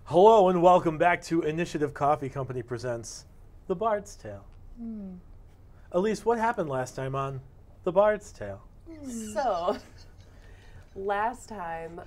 Hello and welcome back to Initiative Coffee Company presents The Bard's Tale. Elise, what happened last time on The Bard's Tale? So, last time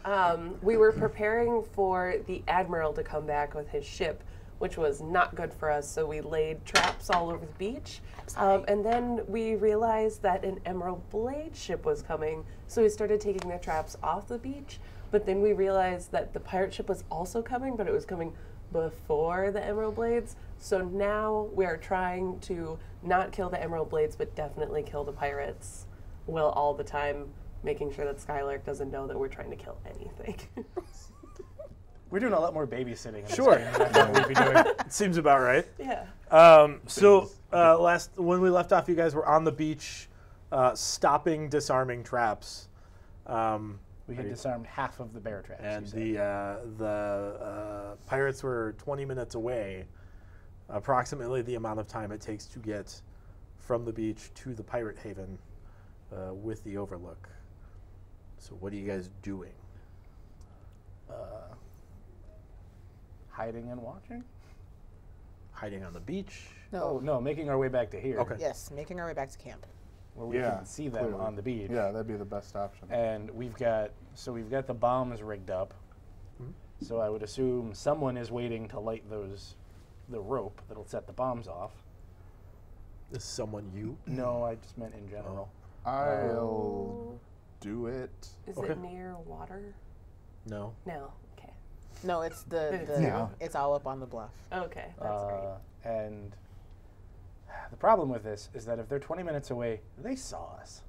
we were preparing for the Admiral to come back with his ship, which was not good for us, so we laid traps all over the beach. And then we realized that an Emerald Blade ship was coming, so we started taking the traps off the beach. But then we realized that the pirate ship was also coming, but it was coming before the Emerald Blades. So now we are trying to not kill the Emerald Blades, but definitely kill the pirates, while all the time making sure that Kauzlarich doesn't know that we're trying to kill anything. We're doing a lot more babysitting in this Sure. game than I thought we'd be doing. It seems about right. Yeah. When we left off, you guys were on the beach, disarming traps. We had disarmed half of the bear traps. And the pirates were 20 minutes away, approximately the amount of time it takes to get from the beach to the pirate haven with the overlook. So what are you guys doing? Hiding and watching? Hiding on the beach? Oh, no, making our way back to here. Okay. Yes, making our way back to camp. Where we can see them on the beach. Yeah, that'd be the best option. And we've got the bombs rigged up. So I would assume someone is waiting to light the rope that'll set the bombs off. Is someone you? No, I just meant in general. I'll do it. Is Okay. it near water? No. No. Okay. No, it's Yeah. it's all up on the bluff. Okay, that's great. And the problem with this is that if they're 20 minutes away, they saw us.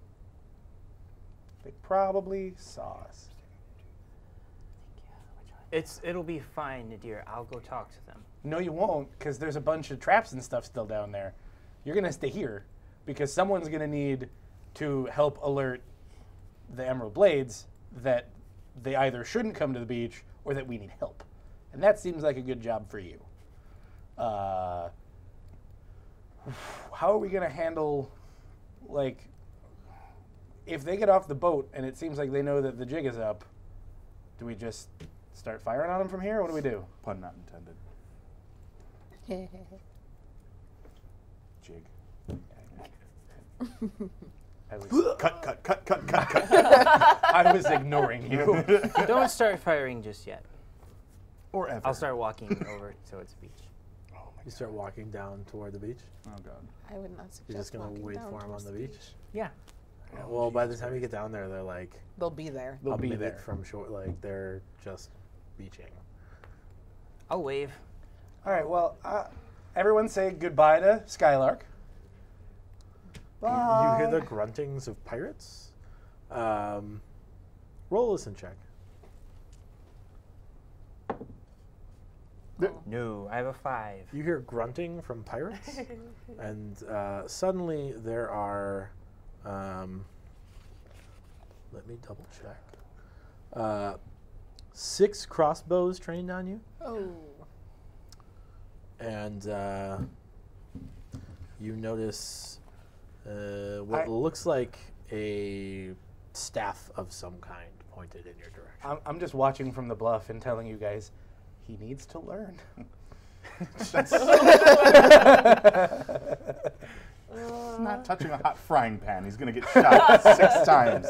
They probably saw us. It'll be fine, Nadir. I'll go talk to them. No, you won't, because there's a bunch of traps and stuff still down there. You're going to stay here, because someone's going to need to help alert the Emerald Blades that they either shouldn't come to the beach or that we need help. And that seems like a good job for you. How are we going to handle, like, if they get off the boat and it seems like they know that the jig is up, do we just start firing on them from here? What do we do? Pun not intended. Jig. Cut. I was ignoring you. Don't start firing just yet. Or ever. I'll start walking over towards the beach. Oh my You start walking down toward the beach? Oh god. I would not suggest You're just going to walking wait down for them on towards the beach? Yeah. Yeah, well, by the time you get down there, they're like They'll be there. They'll a be minute there. from shore. Like, they're just beaching. I'll wave. All right, well, everyone say goodbye to Kauzlarich. You hear the gruntings of pirates. Roll a listen check. No, I have a 5. You hear grunting from pirates, and suddenly there are, let me double check, 6 crossbows trained on you, Oh. and you notice what looks like a staff of some kind pointed in your direction. I'm just watching from the bluff and telling you guys, he needs to learn. Not touching a hot frying pan. He's going to get shot 6 times.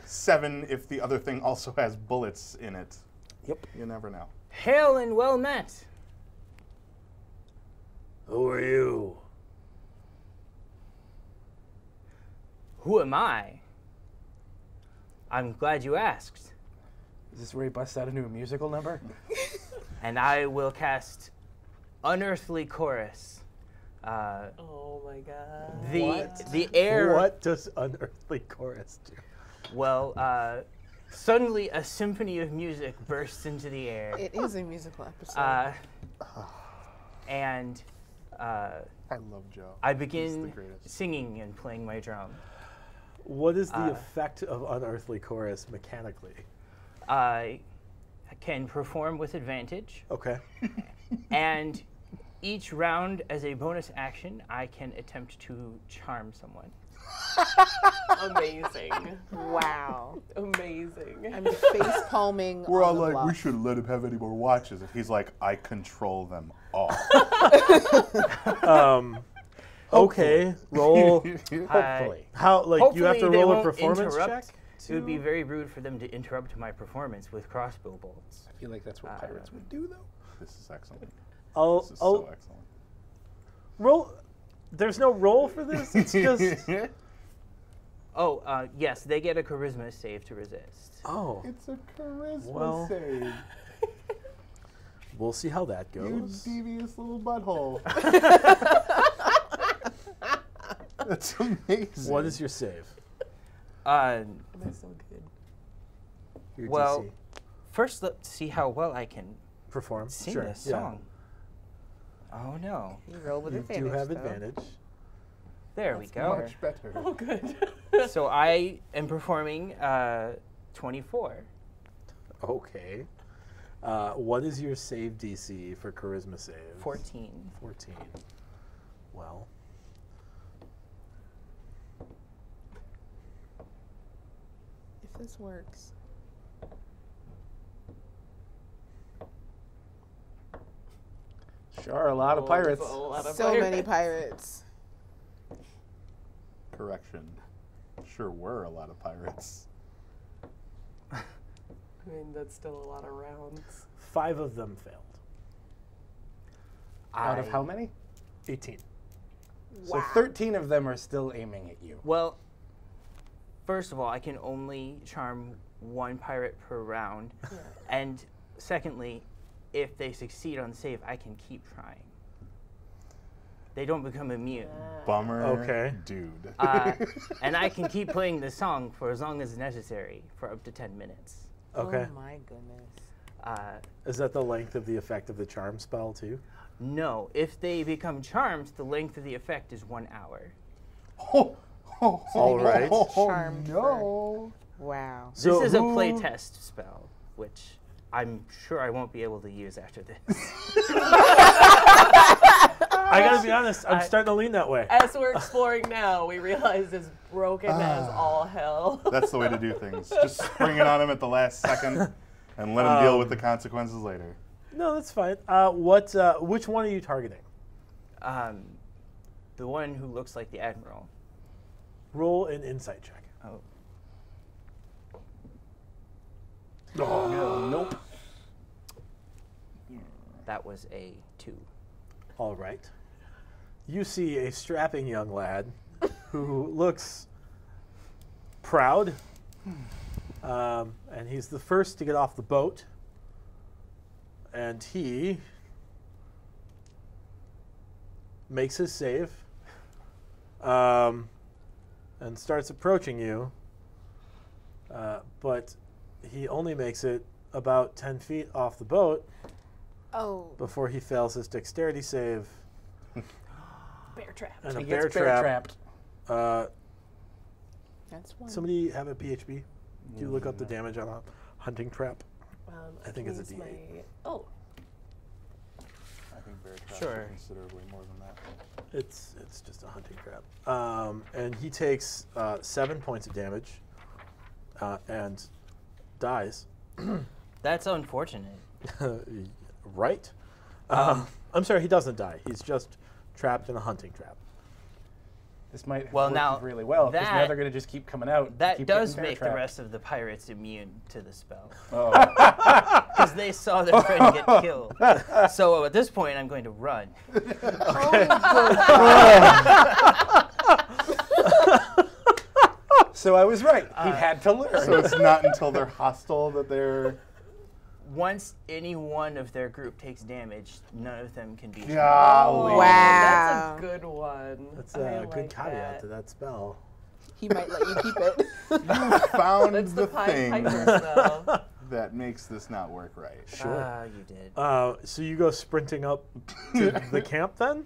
7 if the other thing also has bullets in it. Yep. You never know. Hail and well met. Who are you? Who am I? I'm glad you asked. Is this where he busts out a new musical number? And I will cast Unearthly Chorus. Oh my god. The air. What does Unearthly Chorus do? Well, suddenly a symphony of music bursts into the air. It is a musical episode. And I love Joe. I He's the begin greatest. singing and playing my drum. What is the effect of Unearthly Chorus mechanically? I can perform with advantage, Okay. and each round, as a bonus action, I can attempt to charm someone. Amazing. Wow. Amazing. I'm face palming. We're all on the like, we bluff. shouldn't let him have any more watches. And he's like, I control them all. Okay, roll. Hopefully. How like you have to Hopefully they roll a won't performance interrupt. check? It would be very rude for them to interrupt my performance with crossbow bolts. I feel like that's what pirates would do, though. This is excellent. I'll This is so excellent. roll. There's no roll for this. It's just. Oh, yes, they get a charisma save to resist. Oh, It's a charisma Well, save. we'll see how that You goes. devious little butthole. That's amazing. What is your save? Am I so good? Your Well, DC. first let's see how well I can Perform. sing Sure. this yeah. song. Oh no. You roll with You advantage. do have though. advantage. There we go. Much better. Oh, good. So I am performing 24. Okay. What is your save DC for charisma save? 14. 14. Well. If this works. Sure are a lot of pirates. A lot of So many pirates. Correction. Sure were a lot of pirates. I mean, that's still a lot of rounds. 5 of them failed. Out of how many? 18. So 13 of them are still aiming at you. Well, first of all, I can only charm 1 pirate per round. And secondly, if they succeed on save, I can keep trying. They don't become immune. Bummer. Okay. Dude. And I can keep playing the song for as long as necessary, for up to 10 minutes. Okay. Oh my goodness. Is that the length of the effect of the charm spell too? No, if they become charmed, the length of the effect is 1 hour. All right. Charmed for- No. Wow. So This is a who- playtest spell, which I'm sure I won't be able to use after this. I gotta be honest, I'm starting to lean that way. As we're exploring now, we realize it's broken as all hell. That's the way to do things. Just spring it on him at the last second and let him deal with the consequences later. No, that's fine. Which one are you targeting? The one who looks like the Admiral. Roll an insight check. Oh. No, nope. That was a 2. All right. You see a strapping young lad who looks proud, and he's the first to get off the boat. And he makes his save and starts approaching you, but he only makes it about 10 feet off the boat Oh. before he fails his dexterity save. Bear trap. And a He bear gets bear trap. trapped. That's one. Somebody have a PHB? Do you look up the damage on a hunting trap? I think it's a can use D8. my- Oh, I think bear traps Sure. are considerably more than that. It's just a hunting trap. And he takes 7 points of damage and dies. That's unfortunate. Right? I'm sorry, he doesn't die. He's just trapped in a hunting trap. This might Well, work now really well because now that- they're going to just keep coming out. and That keep does getting bear make the trapped. rest of the pirates immune to the spell. Oh. Because they saw their friend get killed. So at this point, I'm going to run. So I was right. He had to learn. So it's not until they're hostile that they're... Once any one of their group takes damage, none of them can be charmed. Golly. Wow. that's a good one. That's I a like good caveat that. to that spell. He might let you keep it. Found That's the the Pied thing Piper spell. that makes this not work right. Sure. You did. So you go sprinting up to the camp then?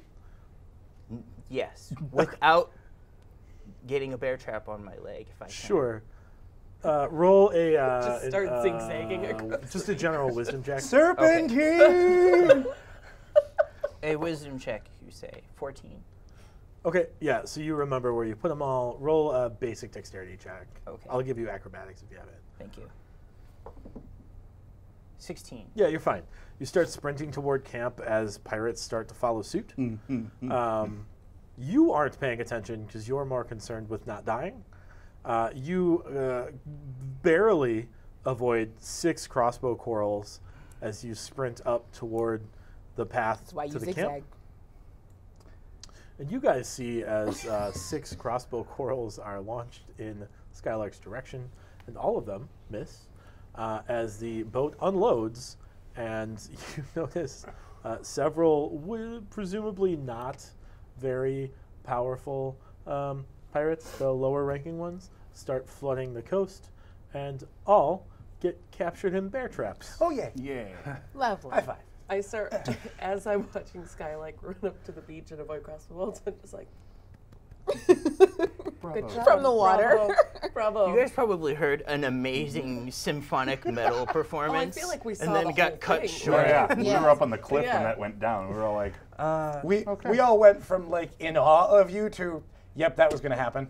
Yes. Without getting a bear trap on my leg, if I can. Sure. Roll a... Just start zigzagging across just a general wisdom check. Serpentine! A wisdom check, you say. 14. Okay, yeah, so you remember where you put them all. Roll a basic dexterity check. Okay. I'll give you acrobatics if you have it. Thank you. 16. Yeah, you're fine. You start sprinting toward camp as pirates start to follow suit. You aren't paying attention because you're more concerned with not dying. You barely avoid 6 crossbow quarrels as you sprint up toward the path That's why to you the zigzag. camp. And you guys see as 6 crossbow quarrels are launched in Skylark's direction, and all of them miss as the boat unloads, and you notice several presumably not very powerful pirates, the lower ranking ones, start flooding the coast, and all get captured in bear traps. Oh, yeah. Yeah. Lovely. High five. I start, as I'm watching Sky like run up to the beach and avoid across the world, I'm just like, good job. From the water. Bravo. Bravo. You guys probably heard an amazing symphonic metal performance. feel like we saw and then the got whole cut thing. short. Yeah. We Yeah. were up on the cliff Yeah. when that went down. We were all like, We all went from like in awe of you to, yep, that was going to happen.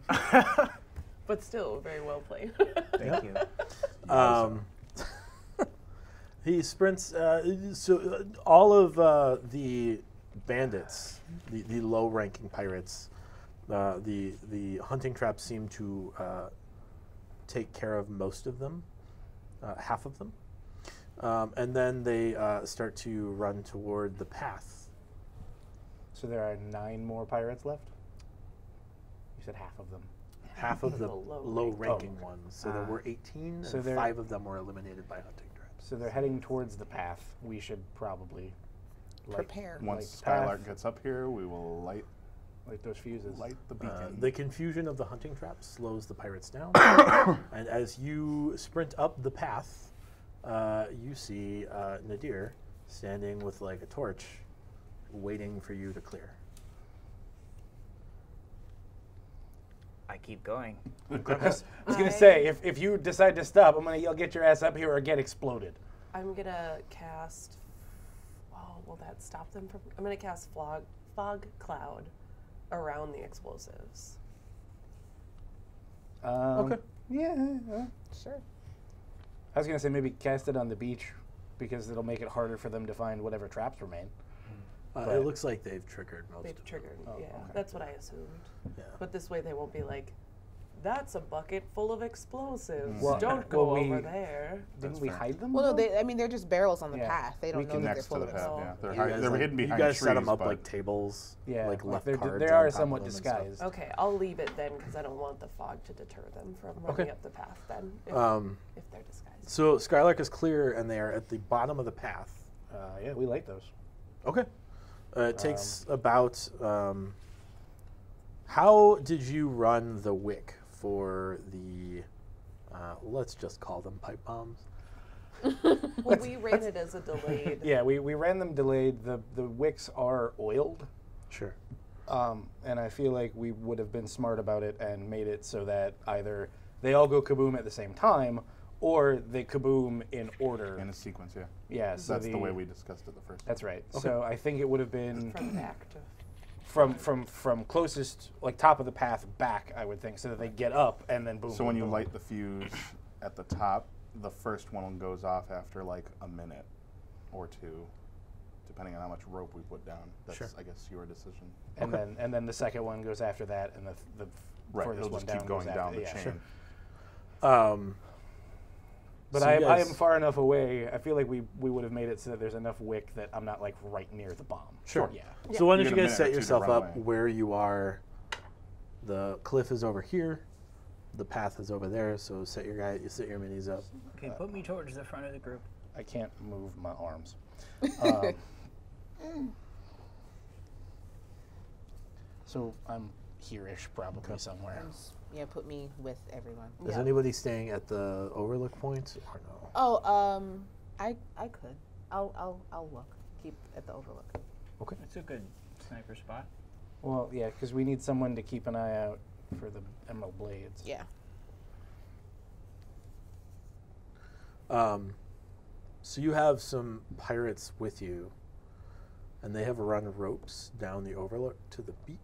But still, very well played. Thank you. He sprints. All of the bandits, the low-ranking pirates, the hunting traps seem to take care of most of them, half of them, and then they start to run toward the path. So there are 9 more pirates left? You said half of them. Half of the The low low-ranking Oh. ones. So there were 18, So and they're- 5 of them were eliminated by hunting traps. So they're heading towards the path. We should probably Prepare. once Light the Skylark path. gets up here, we will light those fuses. the beacon. The confusion of the hunting traps slows the pirates down, and as you sprint up the path, you see Nadir standing with like a torch, waiting for you to clear. I keep going. I was going to say, if you decide to stop, I'm going to yell, get your ass up here or get exploded. I'm gonna cast. Oh, will that stop them from? I'm gonna cast fog cloud around the explosives. Okay. Yeah. Sure. I was going to say maybe cast it on the beach because it'll make it harder for them to find whatever traps remain. It looks like they've triggered most They've of triggered. Oh, Yeah, okay. that's what I assumed. Yeah. But this way they won't be like, "That's a bucket full of explosives. Well, Don't go well, over there." Didn't That's we fair. hide them? Well, no, though? they're just barrels on the Yeah. path. They We don't know can that they're Next to full the of path, explosives. yeah. They're, You hiding, guys, they're like- hidden behind You guys trees, set them up but like tables, Yeah, like left they cards. are on top somewhat of them and stuff. disguised. Okay, I'll leave it then because I don't want the fog to deter them from running Okay. up the path. Then, if they're disguised. So Skylark is clear, and they are at the bottom of the path. Yeah, we light those. Okay. It takes about. How did you run the wick for the? Let's just call them pipe bombs. Well, we ran it as a delayed. Yeah, we ran them delayed. The wicks are oiled. Sure. And I feel like we would have been smart about it and made it so that either they all go kaboom at the same time, or they kaboom in order. in a sequence, yeah. Yeah, so That's the way we discussed it the first time. That's right. So I think it would have been From back to. from closest, like top of the path back, I would think, so that they get up and then boom. So boom, when you boom. light the fuse at the top, the first one goes off after like a minute or 2, depending on how much rope we put down. That's, Sure. I guess, your decision. and then the second one goes after that, and the Right, furthest it'll one just down keep going goes down after, the yeah. chain. Sure. But So I you am guys- far enough away. I feel like we would have made it so that there's enough wick that I'm not like right near the bomb. Sure. Yeah. So why You don't you got a guys minute or set 2 to yourself run up away. where you are? The cliff is over here. The path is over there. So set your minis up. Okay, put me towards the front of the group. I can't move my arms. So I'm here-ish, probably somewhere. Yeah, put me with everyone. Is anybody staying at the overlook point or no? Oh, I could. I'll look. Keep at the overlook. Okay. That's a good sniper spot. Well, yeah, because we need someone to keep an eye out for the emerald blades. Yeah. So you have some pirates with you, and they have run ropes down the overlook to the beach.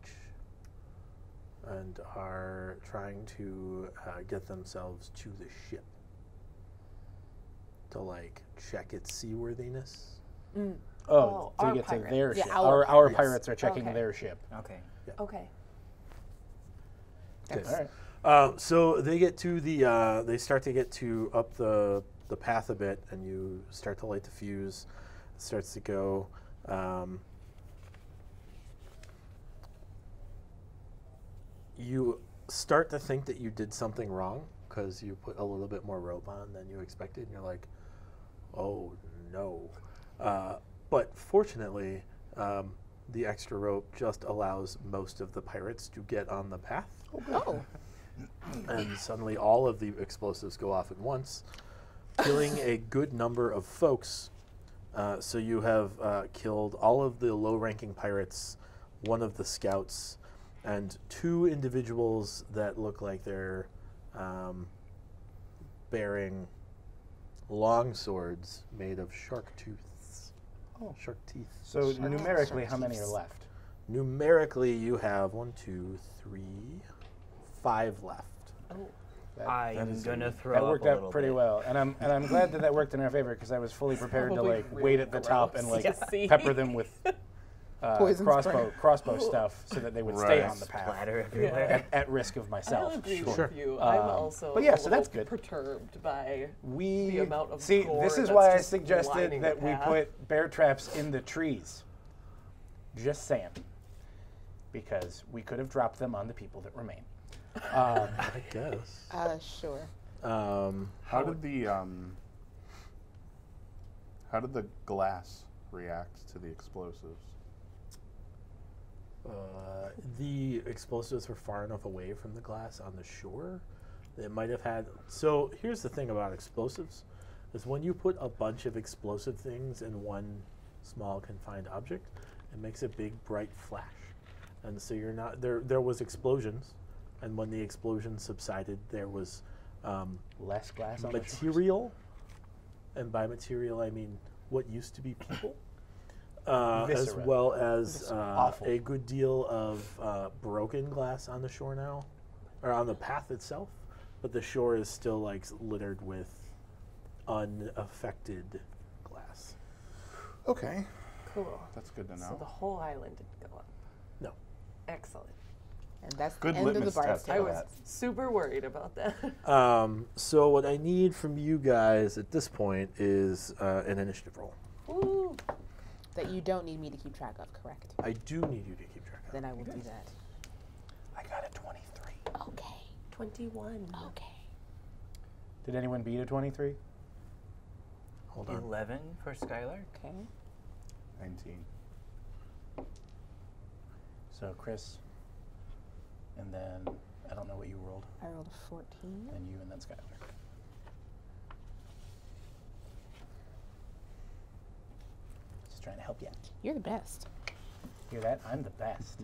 and are trying to get themselves to the ship to like check its seaworthiness. Oh, to our get to pirates. their Yeah, ship. our Our pirates. pirates are checking Okay. their ship. Okay. Okay. Okay. All right. So they get to the they start to get to up the path a bit, and you start to light the fuse. It starts to go. You start to think that you did something wrong because you put a little bit more rope on than you expected, and you're like, "Oh no!" But fortunately, the extra rope just allows most of the pirates to get on the path. Oh. And suddenly all of the explosives go off at once, killing a good number of folks. So you have killed all of the low-ranking pirates, one of the scouts, and 2 individuals that look like they're bearing long swords made of shark tooths. Oh. Shark teeth. So Shark numerically, teeth. how many are left? Numerically, you have 1, 2, 3, 5 left. Oh. I'm gonna throw That up worked a out little pretty bit. well, and I'm glad that worked in our favor because I was fully prepared to Probably like really wait at the top and gross. like Yeah, see? pepper them with Poison spray. crossbow stuff so that they would stay Right. on the path Splatter everywhere. at risk of myself. I'll agree Sure. with you. I'm Um, also but yeah, a so that's little good. perturbed by We the amount of see. gore This is that's why I just suggested lining that the we path. put bear traps in the trees. Just saying, because we could have dropped them on the people that remain. I guess. Sure. How did the glass react to the explosives? The explosives were far enough away from the glass on the shore that it might have had. So here's the thing about explosives: is when you put a bunch of explosive things in one small confined object, it makes a big bright flash, and so you're not there. There was explosions, and when the explosion subsided, there was Less glass on the shores. material, and by material I mean what used to be people. As Viscera. well as Awful. a good deal of broken glass on the shore now, or on the path itself, but the shore is still like littered with unaffected glass. Okay, Cool. that's good to So know. the whole island didn't go up. No. Excellent. And that's Good the end of the litmus Bards test. I Tale. was that. super worried about that. So what I need from you guys at this point is an initiative roll. Woo. That you don't need me to keep track of, correct? I do need you to keep track of. Then I will do that. I got a 23. Okay. 21. Okay. Did anyone beat a 23? Hold on. 11 for Skylar. Okay. 19. So Chris, and then I don't know what you rolled, I rolled a 14. and you, and then Skylar. Just trying to help you. You're the best. Hear that? I'm the best.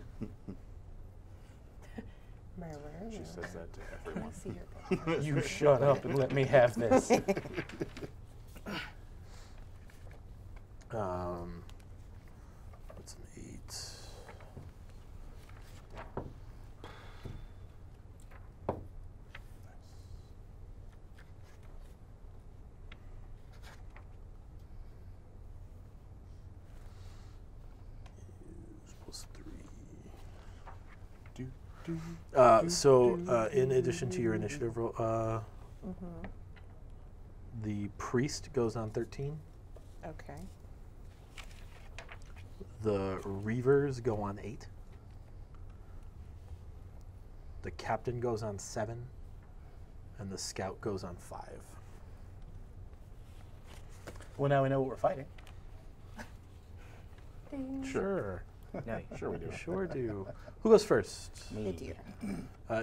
She says that to Can I everyone. see your book? You shut up and let me have this. What's an 8? Plus 3. In addition to your initiative roll, the priest goes on 13. Okay. The reavers go on 8. The captain goes on 7. And the scout goes on 5. Well, now we know what we're fighting. Sure. No, Sure we do. Sure do. Who goes first? Me. Dear.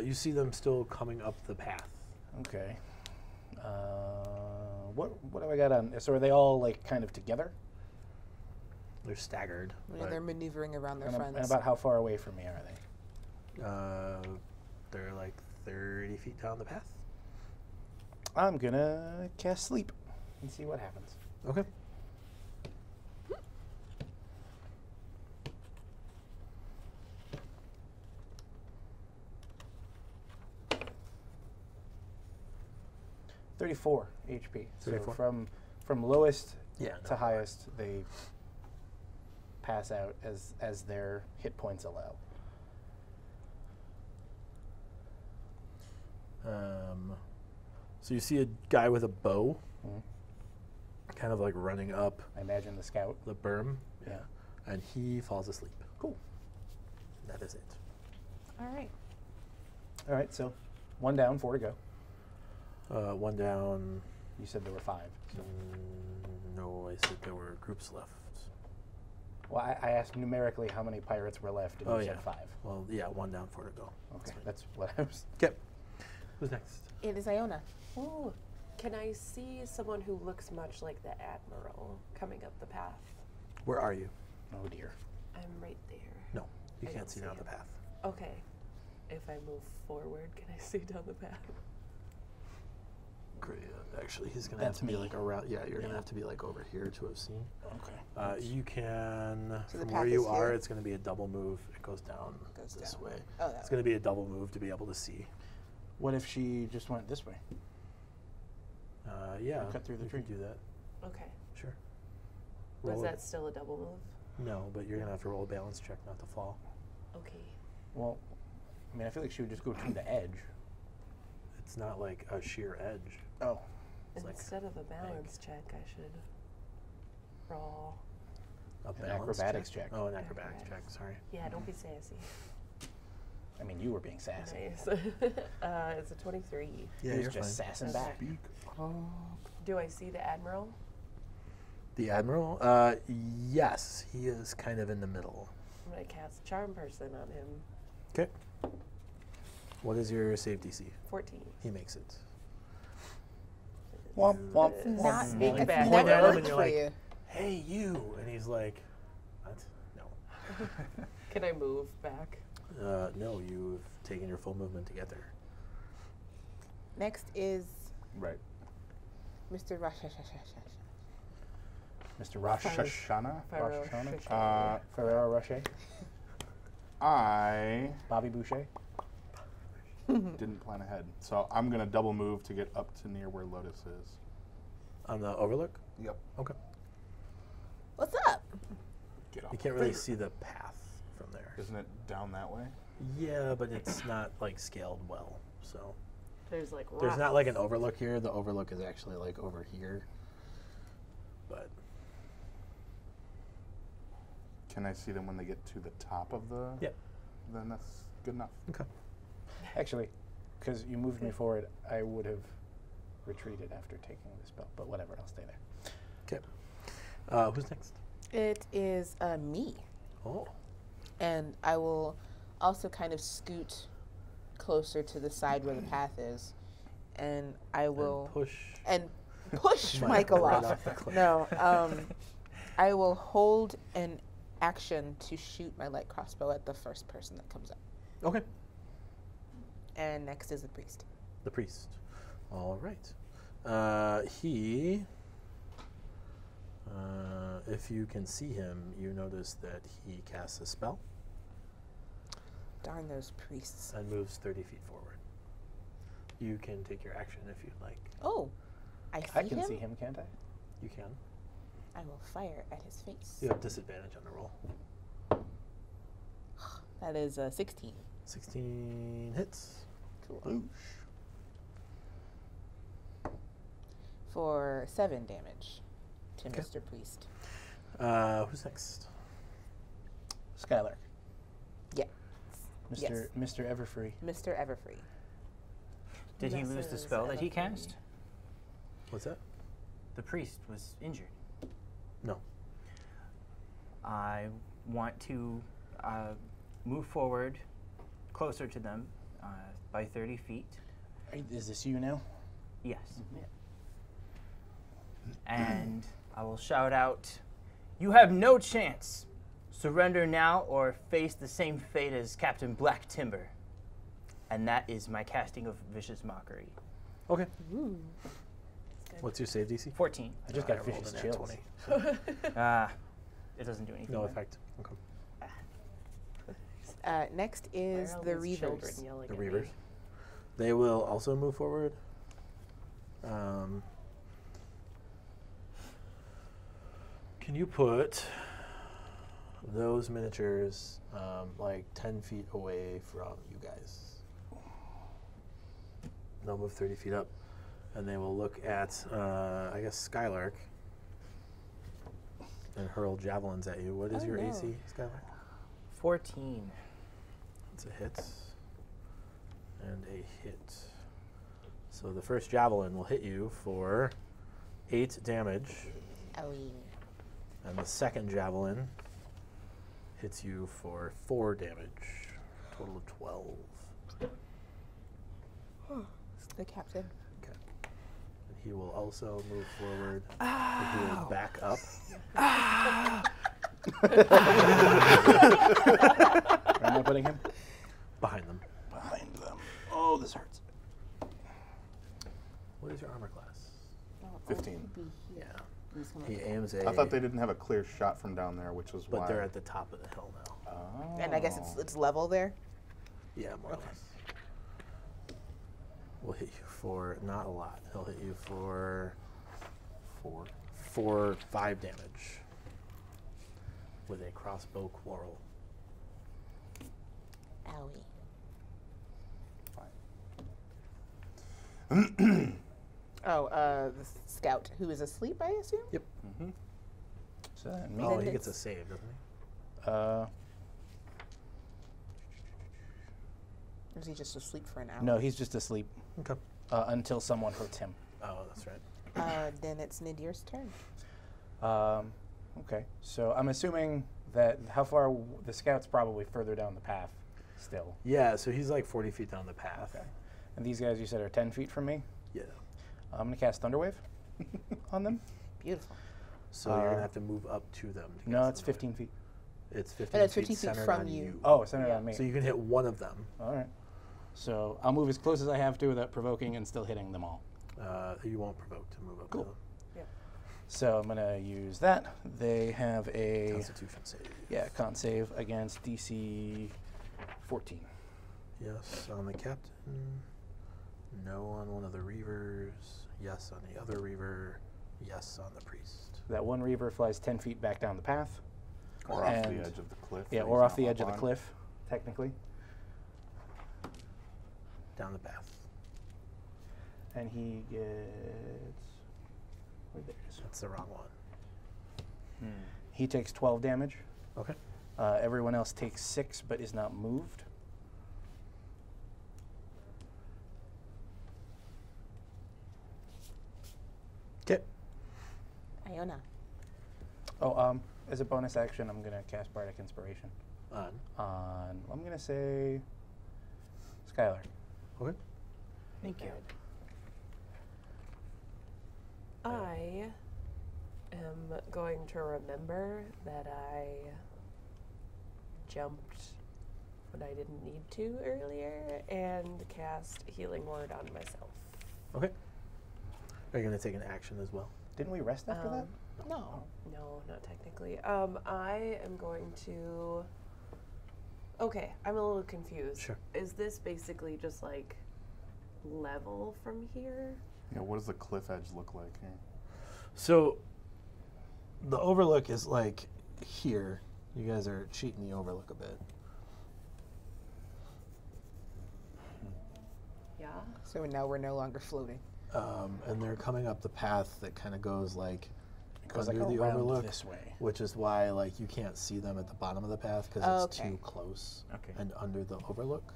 You see them still coming up the path. Okay. What do I got on? So are they all like kind of together? They're staggered. Yeah, they're maneuvering around their And, friends. and about how far away from me are they? They're like 30 feet down the path. I'm gonna cast sleep and see what happens. Okay. 34 HP. 34? So from lowest Yeah. to highest, they pass out as their hit points allow. So you see a guy with a bow, Mhm. kind of like running up I imagine the scout. the berm. Yeah. And he falls asleep. Cool. That is it. All right. All right, so 1 down, 4 to go. 1 down. You said there were 5. So. No, I said there were groups left. Well, I asked numerically how many pirates were left, and Oh, you yeah. said 5. Well, yeah, 1 down, 4 to go. Okay, that's what I was. Okay. Who's next? It is Iona. Ooh, can I see someone who looks much like the Admiral coming up the path? Where are you? Oh dear. I'm right there. No, you I can't don't see see down the him. path. Okay. If I move forward, can I see down the path? Great. Actually, he's gonna have That's to be me. like around. Yeah, you're Yeah. gonna have to be like over here to have seen. Okay. You can So the from path where you is are. here? It's gonna be a double move. It goes down Goes this down. way. Oh, that It's way. gonna be a double move to be able to see. What if she just went this way? Yeah, cut through the you tree. could do that. Okay. Sure. Was Roll a- that still a double move? No, but you're gonna have to roll a balance check not to fall. Okay. Well, I mean, I feel like she would just go to the edge. It's not like a sheer edge. Oh. It's like Instead of a balance check, I should roll. A An balance acrobatics check. Oh, an acrobatics check. Acrobatics. Sorry. Yeah, don't be sassy. I mean, you were being sassy. Nice. It's a 23. Yeah, He was you're just fine. sassing back. Speak up. Do I see the Admiral? The Admiral? Yes, he is kind of in the middle. I'm going to cast Charm Person on him. Okay. What is your save DC? 14. He makes it. Womp, womp, It's womp. not Sneak sneak back. back. Point Never at him worked and you're for like, you. hey, you! And he's like, what? No. Can I move back? No, you've taken your full movement to get there. Next is Right. Mr. Rush. Mr. Rosh Shoshana. Pharaoh Hashanah? Uh, Ferrero Rocher? I Bobby Boucher? didn't plan ahead, so I'm gonna double move to get up to near where Lotus is. On the overlook? Yep. Okay. What's up? Get off. You can't really see the path from there. Isn't it down that way? Yeah, but it's not like scaled well. So There's like there's not like an rocks. overlook here. The overlook is actually like over here. But Can I see them when they get to the top of the? Yep. Then that's good enough. okay. Actually, because you moved me forward, I would have retreated after taking the spell. But whatever, I'll stay there. Okay. Who's next? It is me. Oh. And I will also kind of scoot closer to the side where the path is. And I will And push Mike Michael right off. off the cliff. No, I will hold an action to shoot my light crossbow at the first person that comes up. Okay. And next is the priest. The priest. All right. He. If you can see him, you notice that he casts a spell Darn those priests. and moves 30 feet forward. You can take your action if you'd like. Oh, I I can see him, can't I? You can. I will fire at his face. You have disadvantage on the roll. That is 16. 16 hits. Cool. For 7 damage to Okay. Mr. Priest. Who's next? Skylark. Yeah. Mr. Mr. Everfree. Mr. Everfree. Did he lose the Messes spell that he Everfree. cast? What's that? The priest was injured. No. I want to move forward closer to them by 30 feet. Is this you now? Yes. And I will shout out, "You have no chance. Surrender now or face the same fate as Captain Black Timber." And that is my casting of Vicious Mockery. Okay. What's your save DC? 14. I just I got rolled vicious a nat chills. 20. It doesn't do anything. No then. effect. Okay. Next Why is are all the these children Reavers. yelling The at me? Reavers. They will also move forward. Can you put those miniatures like 10 feet away from you guys? They'll move 30 feet up, and they will look at, I guess, Skylark and hurl javelins at you. What is your AC, Skylark? 14. It's a hit and a hit. So the first javelin will hit you for 8 damage, Owie. and the second javelin hits you for 4 damage. Total of 12. The captain. Okay. And he will also move forward. And he will back up. Where am I putting him? Behind them. Behind them. Oh, this hurts. What is your armor class? 15. Yeah. He aims a. I thought they didn't have a clear shot from down there, which was why. But they're at the top of the hill now. Oh. And I guess it's level there. Yeah, more or less. We'll hit you for not a lot. He'll hit you for 5 damage with a crossbow quarrel. Owie. The scout who is asleep, I assume? Yep. Mm-hmm. So that me. Oh, Then he gets a it's- save, doesn't he? Uh, Or is he just asleep for an hour? no, he's just asleep Okay. until someone hurts him. Oh, that's right. Then it's Nadir's turn. Okay, so I'm assuming that how far the scout's probably further down the path still. Yeah, so he's like 40 feet down the path. Okay. And these guys you said are 10 feet from me. Yeah. I'm going to cast Thunderwave on them. Beautiful. So you're going to have to move up to them. To No, cast it's them. 15 feet. It's 15 No, it's feet 15 feet centered from on you. Oh, centered Yeah. on me. So you can hit one of them. All right. So I'll move as close as I have to without provoking and still hitting them all. You won't provoke to move up Cool. to them. So I'm going to use that. They have a Constitution save. con save against DC 14. Yes on the captain. No on one of the reavers. Yes on the other reaver. Yes on the priest. That one reaver flies 10 feet back down the path. Or off the And- edge of the cliff. Yeah, that or he's off not the up edge of the on. cliff, technically. Down the path. And he gets... Where there it is. That's the wrong one. He takes 12 damage. Okay. Everyone else takes 6 but is not moved. Okay. Iona. Oh, as a bonus action, I'm going to cast Bardic Inspiration On. on, I'm going to say, Skylar. Okay. Thank you. I am going to remember that I jumped when I didn't need to earlier and cast Healing Word on myself. Okay. Are you going to take an action as well? Didn't we rest after that? No. No, not technically. I am going to... Okay, I'm a little confused. Sure. Is this basically just like level from here? Yeah, what does the cliff edge look like here? So the overlook is like here. You guys are cheating the overlook a bit. Yeah. So now we're no longer floating. And they're coming up the path that kind of goes like It goes under like the around overlook, this way. which is why like you can't see them at the bottom of the path because it's Okay. too close Okay. and under the overlook.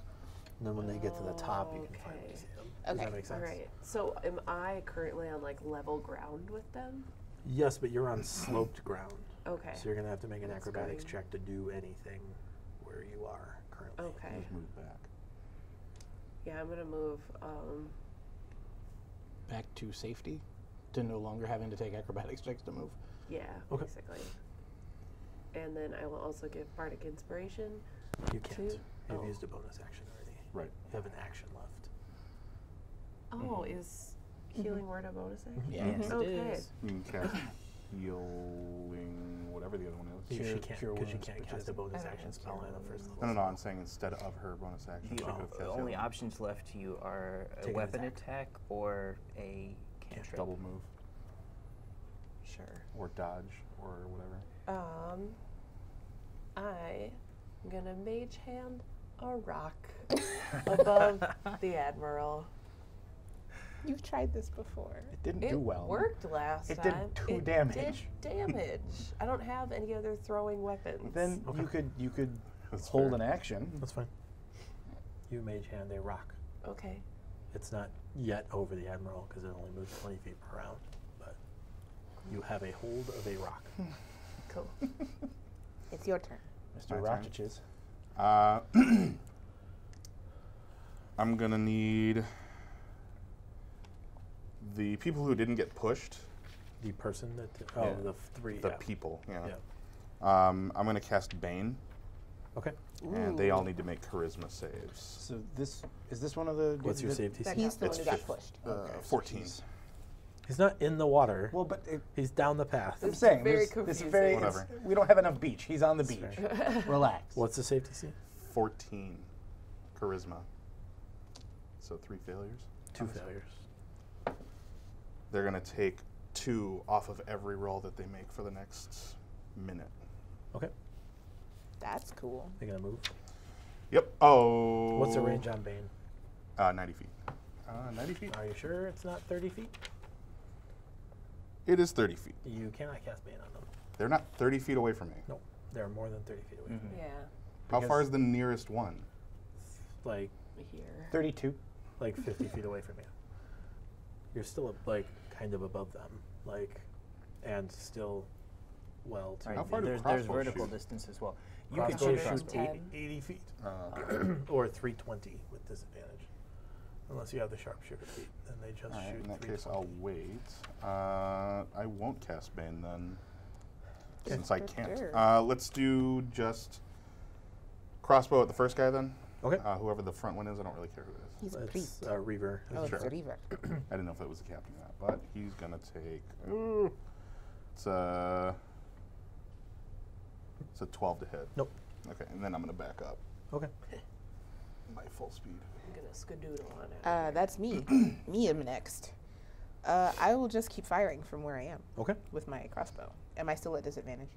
And then when they get to the top, you can finally Okay. see them. Does Okay. that make sense? All right. So am I currently on like level ground with them? Yes, but you're on sloped ground. Okay. So you're going to have to make an That's acrobatics going- check to do anything where you are currently. Okay. Just move back. Yeah, I'm gonna move. Back to safety, to no longer having to take acrobatics checks to move. Yeah, Okay. basically. And then I will also give Bardic Inspiration. You can't. Two? You've Oh. used a bonus action already. Right. You have an action left. Oh, is Healing Word a bonus action? Yes, Okay. it is. You can cast healing, whatever the other one is. Because Cure- she can't, cure 'cause she wounds, can't which cast is- a bonus I don't action have spell cure at a first wounds. level. No, I'm saying instead of her bonus action. The she could have cast only healing. options left to you are a Take an weapon attack. attack or a cantrip. Double move Sure. or dodge or whatever. I'm gonna mage hand a rock above the Admiral. You've tried this before. It didn't It do well. worked last It did time. 2 damage. Did damage. I don't have any other throwing weapons. Then Okay. you could That's hold fair. an action. That's fine. You mage hand a rock. Okay. It's not yet over the Admiral because it only moves 20 feet per round, but you have a hold of a rock. Cool. It's your turn. Mr. My turn. Rochiches. I'm gonna need the people who didn't get pushed. The person that Yeah. the three. The yeah. people. Yeah. Yeah. I'm gonna cast Bane, Okay. and they all need to make Charisma saves. So this is this one of the. What's your the- safety? That DC? he's the one It's who got 50. pushed. Okay, so 14. he's- He's not in the water. Well, but He's down the path. I'm It's saying very this is confusing. very. Whatever. We don't have enough beach. He's on the That's beach. Relax. What's the safety C? 14 Charisma. So 3 failures. 2 failures. They're gonna take 2 off of every roll that they make for the next minute. Okay. That's cool. They're gonna move. Yep. Oh. What's the range on Bane? 90 feet. 90 feet? Are you sure it's not 30 feet? It is 30 feet. You cannot cast Bane on them. They're not 30 feet away from me. No, they're more than 30 feet away from me. Yeah. How far Because- is the nearest one? Like, Here. 32. 50 feet away from you. You're still like kind of above them, like, and still well to Right, How far do there's crossbows vertical shoot? distance as well. You can Crossbow shoot shoot crossbow. 80 feet Okay. or 320 with disadvantage, unless you have the sharpshooter feat. Then they just All right, shoot. in that case, 320. I'll wait. I won't cast Bane then, since I can't. Sure. Let's do just crossbow at the first guy then. Okay. Whoever the front one is, I don't really care who it is. He's a It's priest. Reaver. Oh, it's Sure. a reaver. I didn't know if it was the captain or not, but he's gonna take. It's a 12 to hit. Nope. Okay, and then I'm gonna back up Okay. by full speed. I'm gonna skadoodle on it. That's me. Me am next. I will just keep firing from where I am Okay. with my crossbow. Am I still at disadvantage?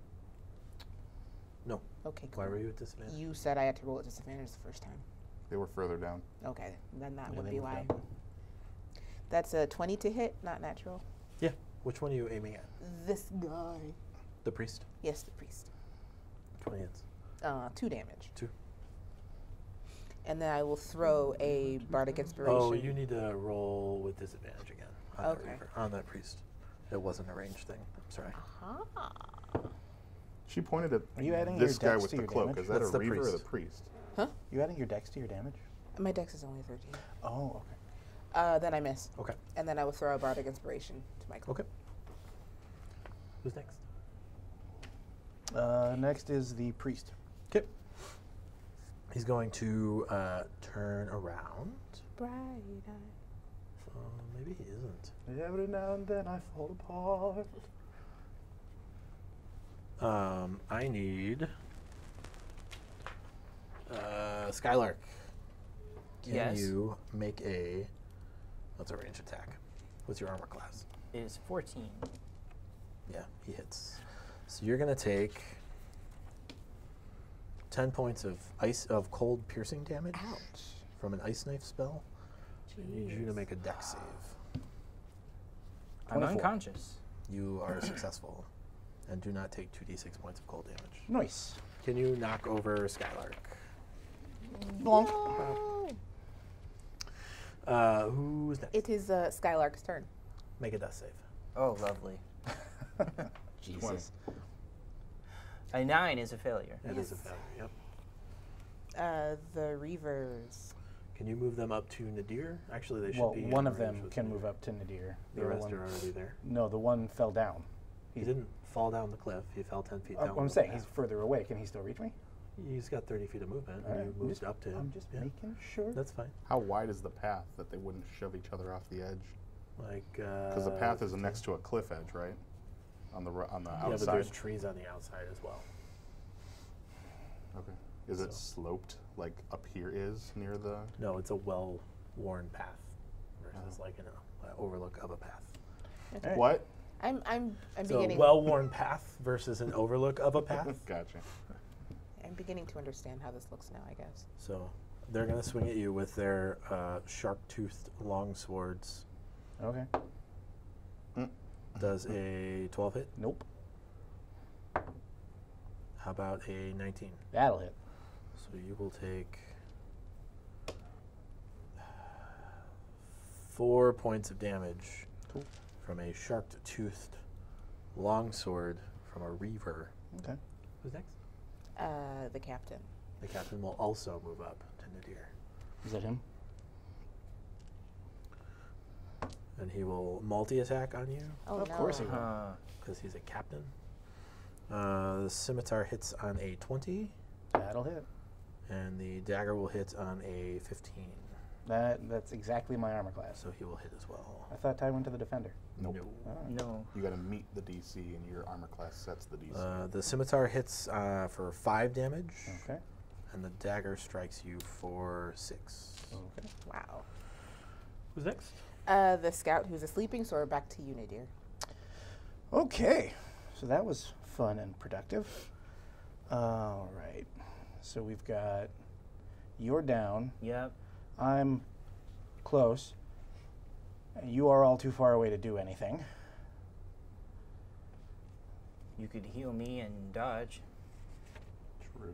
No. Okay, cool. Why were you at disadvantage? You said I had to roll at disadvantage the first time. They were further down. Okay, then that Yeah, would they be moved why. up. That's a 20 to hit, not natural. Yeah. Which one are you aiming at? This guy. The priest. Yes, the priest. 20 hits. 2 damage. 2. And then I will throw a bardic inspiration. Oh, you need to roll with disadvantage again on that Okay. Reaver, on that priest. It wasn't a ranged thing. I'm sorry. She pointed at Are you adding this your guy dex with to the your cloak. damage? Is that That's a the reaver or the priest. priest? You adding your dex to your damage? My dex is only 13. Oh, okay. Then I miss. Okay. And then I will throw a bardic inspiration to my cloak. Okay. Who's next? Next is the priest. Okay. He's going to turn around. Bright eye. Maybe he isn't. Every now and then I fall apart. I need Skylark. Can Yes. you make a? What's a range attack? What's your armor class? It is 14. Yeah, he hits. So you're gonna take 10 points of cold piercing damage from an ice knife spell. I need you to make a dex save. I'm 24. unconscious. You are successful, and do not take 2d6 points of cold damage. Nice. Can you knock over Skylark? Who's next? It is Skylark's turn. Make a death save. Oh, lovely. Jesus. A 9 is a failure. It is a failure. Yep. The Reavers. Can you move them up to Nadir? Actually, they should Well, be. one in of range them with can Nadir. move up to Nadir. The other rest one- are already there. No, the one fell down. He didn't fall down the cliff. He fell 10 feet down. I'm the saying path. he's further away. Can he still reach me? He's got 30 feet of movement. All And right, you I'm moved up to him. I'm just Yeah. making sure. That's fine. How wide is the path that they wouldn't shove each other off the edge? Like. Because the path is next to a cliff edge, right? On the Yeah, but outside. there's trees on the outside as well. Okay. Is it So- sloped like up here is near the? No, it's a well-worn path versus like an overlook of a path. What? I'm So beginning. well-worn path versus an overlook of a path. Gotcha. I'm beginning to understand how this looks now. I guess. So they're going to swing at you with their sharp-toothed long swords. Okay. Does a 12 hit? Nope. How about a 19? That'll hit. So you will take 4 points of damage Cool. from a sharp-toothed longsword from a reaver. Okay. Who's next? The captain. The captain will also move up to Nadir. Is that him? And he will multi-attack on you Oh Of no. course he will. because he's a captain. The scimitar hits on a 20, That'll hit. and the dagger will hit on a 15. That's exactly my armor class. So he will hit as well. I thought Ty went to the defender. Nope. No. No. You got to meet the DC, and your armor class sets the DC. The scimitar hits for 5 damage, Okay. and the dagger strikes you for 6. Okay. Wow. Who's next? The scout who's a sleeping sword. Back to you, Nadir. Okay. So that was fun and productive. All right. So we've got you're down. Yep. I'm close. And you are all too far away to do anything. You could heal me and dodge. True.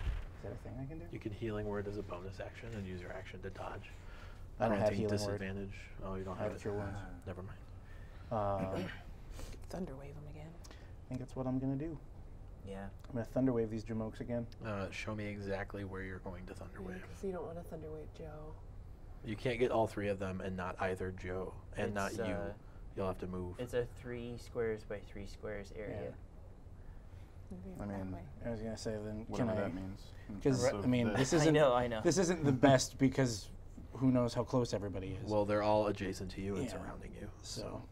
Is that a thing I can do? You can healing word as a bonus action and use your action to dodge. I don't have Granting healing word. disadvantage. Oh, you don't I have have it. cure wounds. Never mind. Thunderwave him again. I think that's what I'm going to do. Yeah. I'm going to thunderwave these Jamokes again. Show me exactly where you're going to thunderwave. Because you don't want to thunderwave Joe. You can't get all 3 of them and not either Joe and not It's, you. You'll have to move. It's a 3 squares by 3 squares area. I mean, I was going to say then, whatever can I... that means. in Because, terms I of mean, the- this I isn't... know. This isn't the best because who knows how close everybody is. Well, they're all adjacent to you and Yeah. surrounding you. So,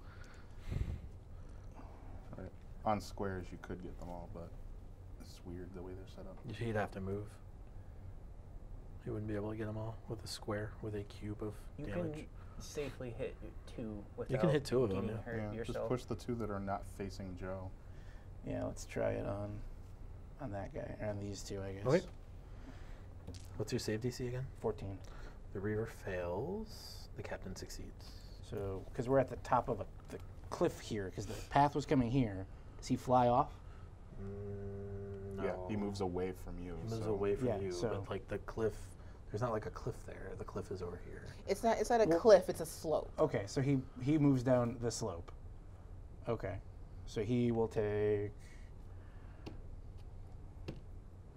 on squares, you could get them all, but it's weird the way they're set up. He'd have to move. You wouldn't be able to get them all with a square, with a cube of You damage. can safely hit 2 without You can hit 2 of them, getting yeah. hurt Yeah, just yourself. push the 2 that are not facing Joe. yeah, let's try it on that guy. Or on these 2, I guess. Okay. What's your save DC again? 14. The reaver fails. The captain succeeds. So, because we're at the top of the cliff here, because the path was coming here, does he fly off? No. Yeah, he moves away from you. He moves so- away from Yeah, you, so- but like the cliff, there's not like a cliff there. The cliff is over here. It's not a Well- cliff. It's a slope. Okay, so he moves down the slope. Okay, so he will take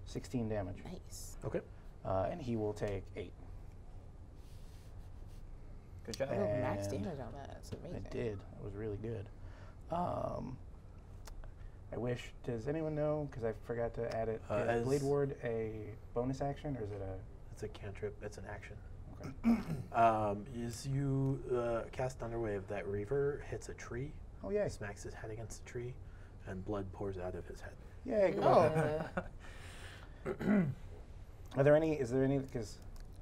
16 damage, Nice. Okay. and he will take 8. Good job. I rolled max And damage on that. That's amazing. I did. That was really good. I wish. Does anyone know? Because I forgot to add it. Is as- Blade Ward a bonus action or is it a? It's a cantrip. It's an action. Okay. As you cast Thunderwave, that reaver hits a tree, Oh yay! smacks his head against a tree, and blood pours out of his head. Yay! Good Oh. luck. Are there any? Is there any? Because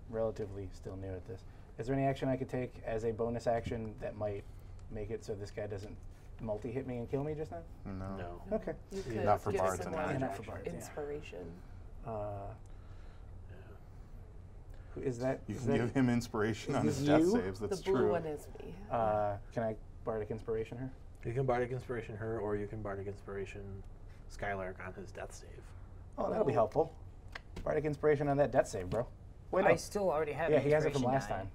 relatively still new at this. Is there any action I could take as a bonus action that might make it so this guy doesn't multi-hit me and kill me just now? No. No. Okay. You Yeah, could not for give bards and someone magic. Not for bards, yeah. inspiration. Who is that? You is can that- give him inspiration is on his this death you? saves. The That's blue true. one is me. Can I bardic inspiration her? You can Bardic Inspiration her, or you can Bardic Inspiration Skylark on his death save. Oh, that'll be Oh. helpful. Bardic inspiration on that death save, bro. Wait, I no. still already have Yeah, he has it from inspiration last die. time.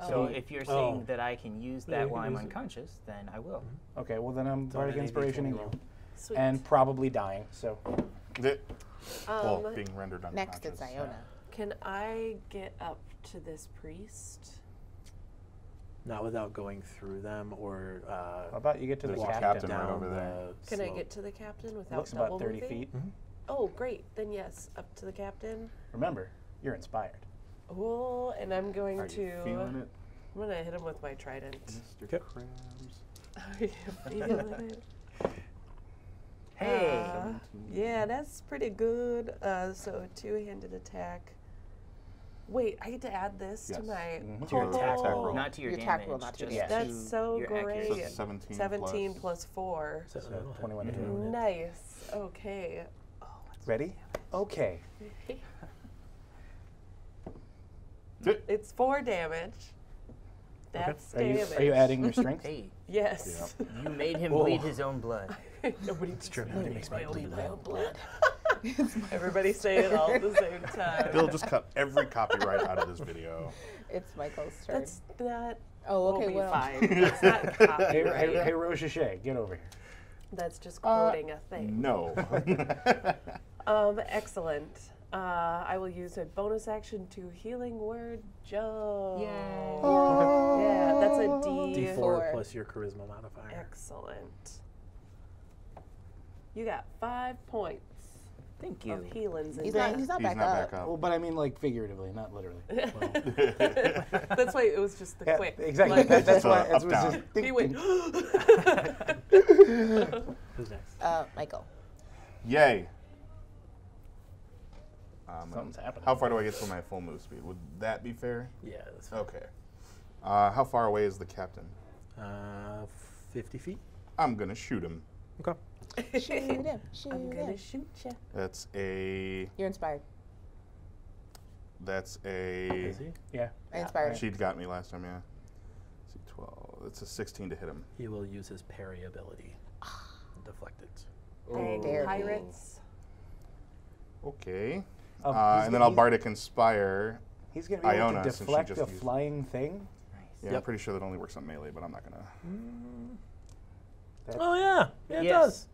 Oh. So Oh. if you're Oh. saying that I can use Yeah, that you while can I'm use it. unconscious, then I will. Okay, well then I'm It's on bardic any inspiration in D20 you, roll. Sweet. and probably dying. So Well, being rendered unconscious. Next, it's Iona. Can I get up to this priest? Not without going through them, or how about you get to the There's a captain? captain right down over there. the Can I slope. get to the captain without Looks double about 30 moving? feet. Oh, great. Then yes, up to the captain. Remember, you're inspired. Oh, and I'm going Are to. you feeling it, I'm gonna hit him with my trident. Mr. Okay. Krabs? Are you feeling it? Hey! Yeah, that's pretty good. So a two-handed attack Wait, I get to add this to Yes. my To your attack roll. Not to your Your damage. attack roll, not to just your That's to so your great. accuracy. So it's 17 17 plus. plus 4. So, So 21 to hit. Nice. Okay. Oh, Ready? Okay. it's 4 damage. That's Are you, damage. are you adding your strength? Hey, Yes. you made him bleed his own blood. Nobody's true. Nobody makes me bleed My own blood. Everybody say it all at the same time. Bill just cut every copyright out of this video. It's Michael's turn. That's not. Oh, Will okay. be Well, fine. That's not Hey, copyright. hey, Rochechet, get over here. That's just quoting a thing. No. Excellent. I will use a bonus action to healing word Joe. Yay. Yeah, that's a D4. D4 plus your charisma modifier. Excellent. You got 5 points Thank you. of healings. he's in not. there. He's not He's back not up. back up. Well, but I mean, like, figuratively, not literally. That's why it was just the Yeah, quick. exactly. like- That's why up, it was down. just he ding, went. ding. Who's next? Michael. Yay. Something's happening. How far do I get to my full move speed? Would that be fair? Yeah, that's fine. Okay. How far away is the captain? 50 feet. I'm gonna shoot him. Okay. Shoot him. Shoot I'm gonna him. shoot you. That's a. You're inspired. That's Is a. he? Yeah. I inspired. She got me last time, yeah. Let's see, 12. It's a 16 to hit him. He will use his parry ability. Deflect it. Dang Dare me. pirates. Okay. Oh, And then I'll Bardic Inspire. He's going to be able Iona, to since she deflect just a used- flying thing. Yeah, I'm Yep. pretty sure that only works on melee, but I'm not gonna. Oh, yeah. Yeah, it Yes. does.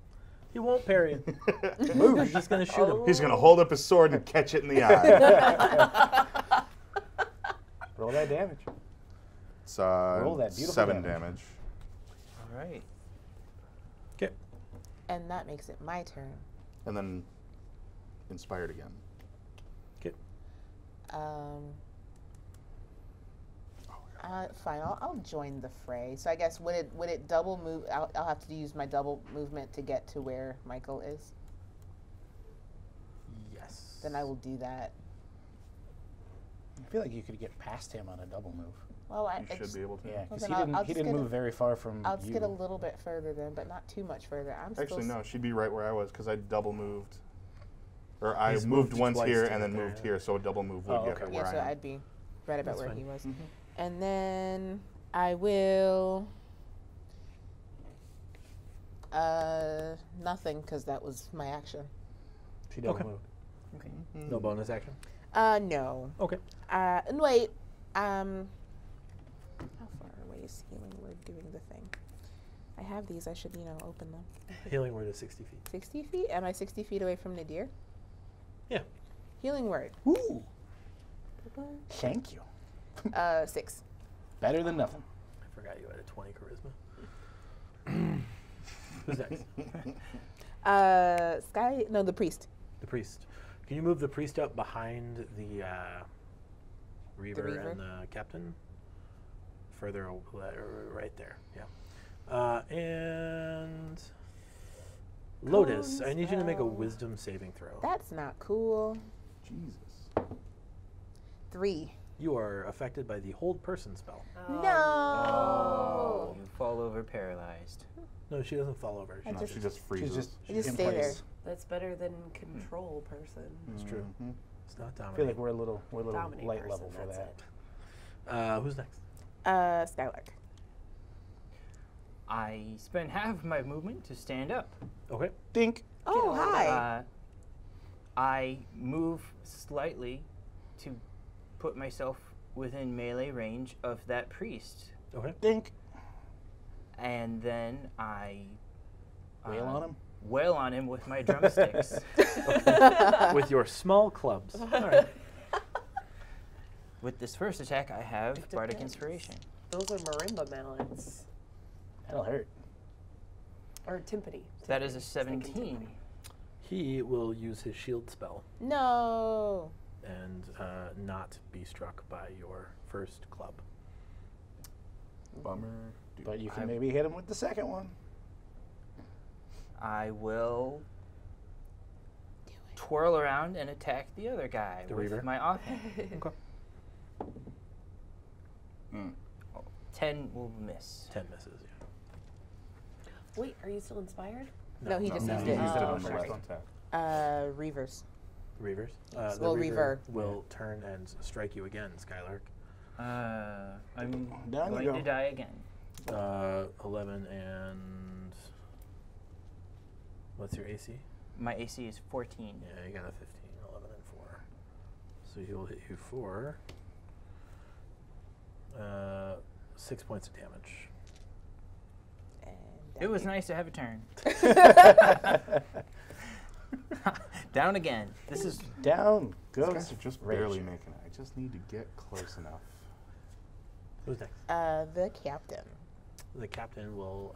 He won't parry it. Move. You're just going to shoot him. He's gonna hold up his sword and catch it in the eye. Roll that damage. It's Roll that beautiful 7 damage. damage. All right. Okay. And that makes it my turn. And then inspired again. Okay. Fine. I'll join the fray. So I guess would it double move? I'll have to use my double movement to get to where Michael is. Yes. Then I will do that. I feel like you could get past him on a double move. Well, You should be able to. Yeah, Well, because then he I'll didn't, just he didn't get move very far from I'll just you. get a little bit further then, but not too much further. I'm Actually, still no, she'd be right where I was because I double moved. Or I He's moved moved once twice here to and then get there, moved yeah. here, so a double move would Oh, get okay. her Yeah, where so I am. I'd be right about That's where fine. he was. And then I will nothing because that was my action. She double Okay. moved. Okay. No bonus action? No. Okay. And wait. How far away is Healing Word doing the thing? I have these. I should, open them. Healing word is 60 feet. 60 feet? Am I 60 feet away from Nadir? Yeah. Healing Word. Ooh. Thank you. 6. Better than nothing. I forgot you had a 20 charisma. Who's next? The priest. The priest. Can you move the priest up behind the Reaver, Reaver? and the captain? Further, right there. Yeah. And Lotus, I need you to make a spell. wisdom saving throw. That's not cool. Jesus. 3. You are affected by the hold person spell. No. You fall over paralyzed. No, she doesn't fall over. I No, just- she just freezes. She's just, You just in stay there. place. That's better than control person. It's true. Mhm. It's not I dominant. feel like we're a little Dominate light person, level for that's that. it. Who's next? Skylark. I spend half of my movement to stand up. Okay. Dink. Oh, hi. I move slightly to put myself within melee range of that priest. Okay. Dink. And then I Wail on him. wail on him with my drumsticks. With your small clubs. All right. With this first attack, I have It Bardic depends. Inspiration. Those are marimba mallets. That'll hurt. Or timpani. That is a Thinking 17. timpani. He will use his shield spell No. and not be struck by your first club. Bummer. But you can I- maybe hit him with the second one. I will twirl around and attack the other guy The with Reaver? my offhand. Okay. Mm. 10 will miss. 10 misses. Yeah. Wait, are you still inspired? No, he just No, used he it. used it on the sorry. last attack. Reavers. Reavers. Yes, The well, Reaver Reaver. will turn and strike you again, Skylark. I'm Down you going go. to die again. 11 and what's your AC? My AC is 14. Yeah, you got a 15, 11 and 4. So he will hit you for 6 points of damage. And It was nice to have a turn. Down again. This is Down These goes. guys are just Rage. barely making it. I just need to get close enough. Who's next? the captain. The captain will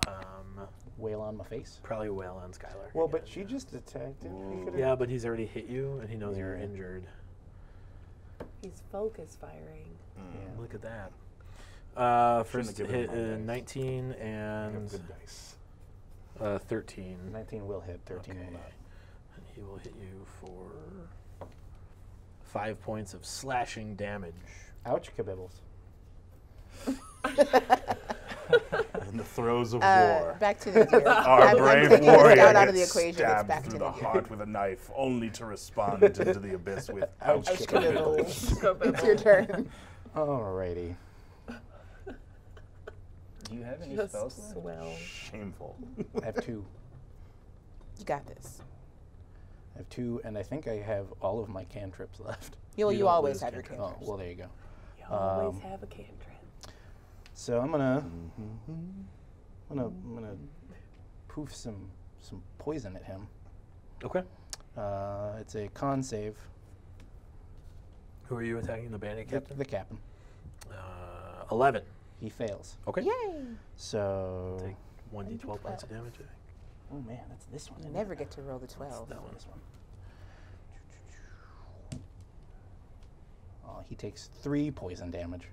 Wail on my face. probably wail on Skylark. Well, but again. she just attacked him. He could've- Yeah, but he's already hit you, and he knows you're Yeah. injured. He's focus firing. Yeah. Look at that. Shouldn't First have given hit him my dice. 19 I have and good dice. 13. 19 will hit. 13 Okay. will not. And he will hit you for 5 points of slashing damage. Ouch, kabibbles. In the throes of war, Back to the deer. our I'm brave taking the warrior scout out of the gets equation. It's stabbed back through to the the deer. heart with a knife, only to respond into the abyss with ouch, Ouch, kabibbles. It's your turn. Alrighty. Do you have any Just spells left? swell. Shameful. I have 2. You got this. I have 2, and I think I have all of my cantrips left. You You you don't always lose have your cantrips. Oh, cantrips. well, there you go. You always Um, have a cantrip. So I'm gonna poof some poison at him. Okay. It's a con save. Who are you attacking? The bandit captain? The captain. 11. He fails. Okay. Yay! So. Take 1d12 points of damage, I think. Oh man, that's this one. You isn't never it? get to roll the 12. That one. This one. Oh, he takes 3 poison damage.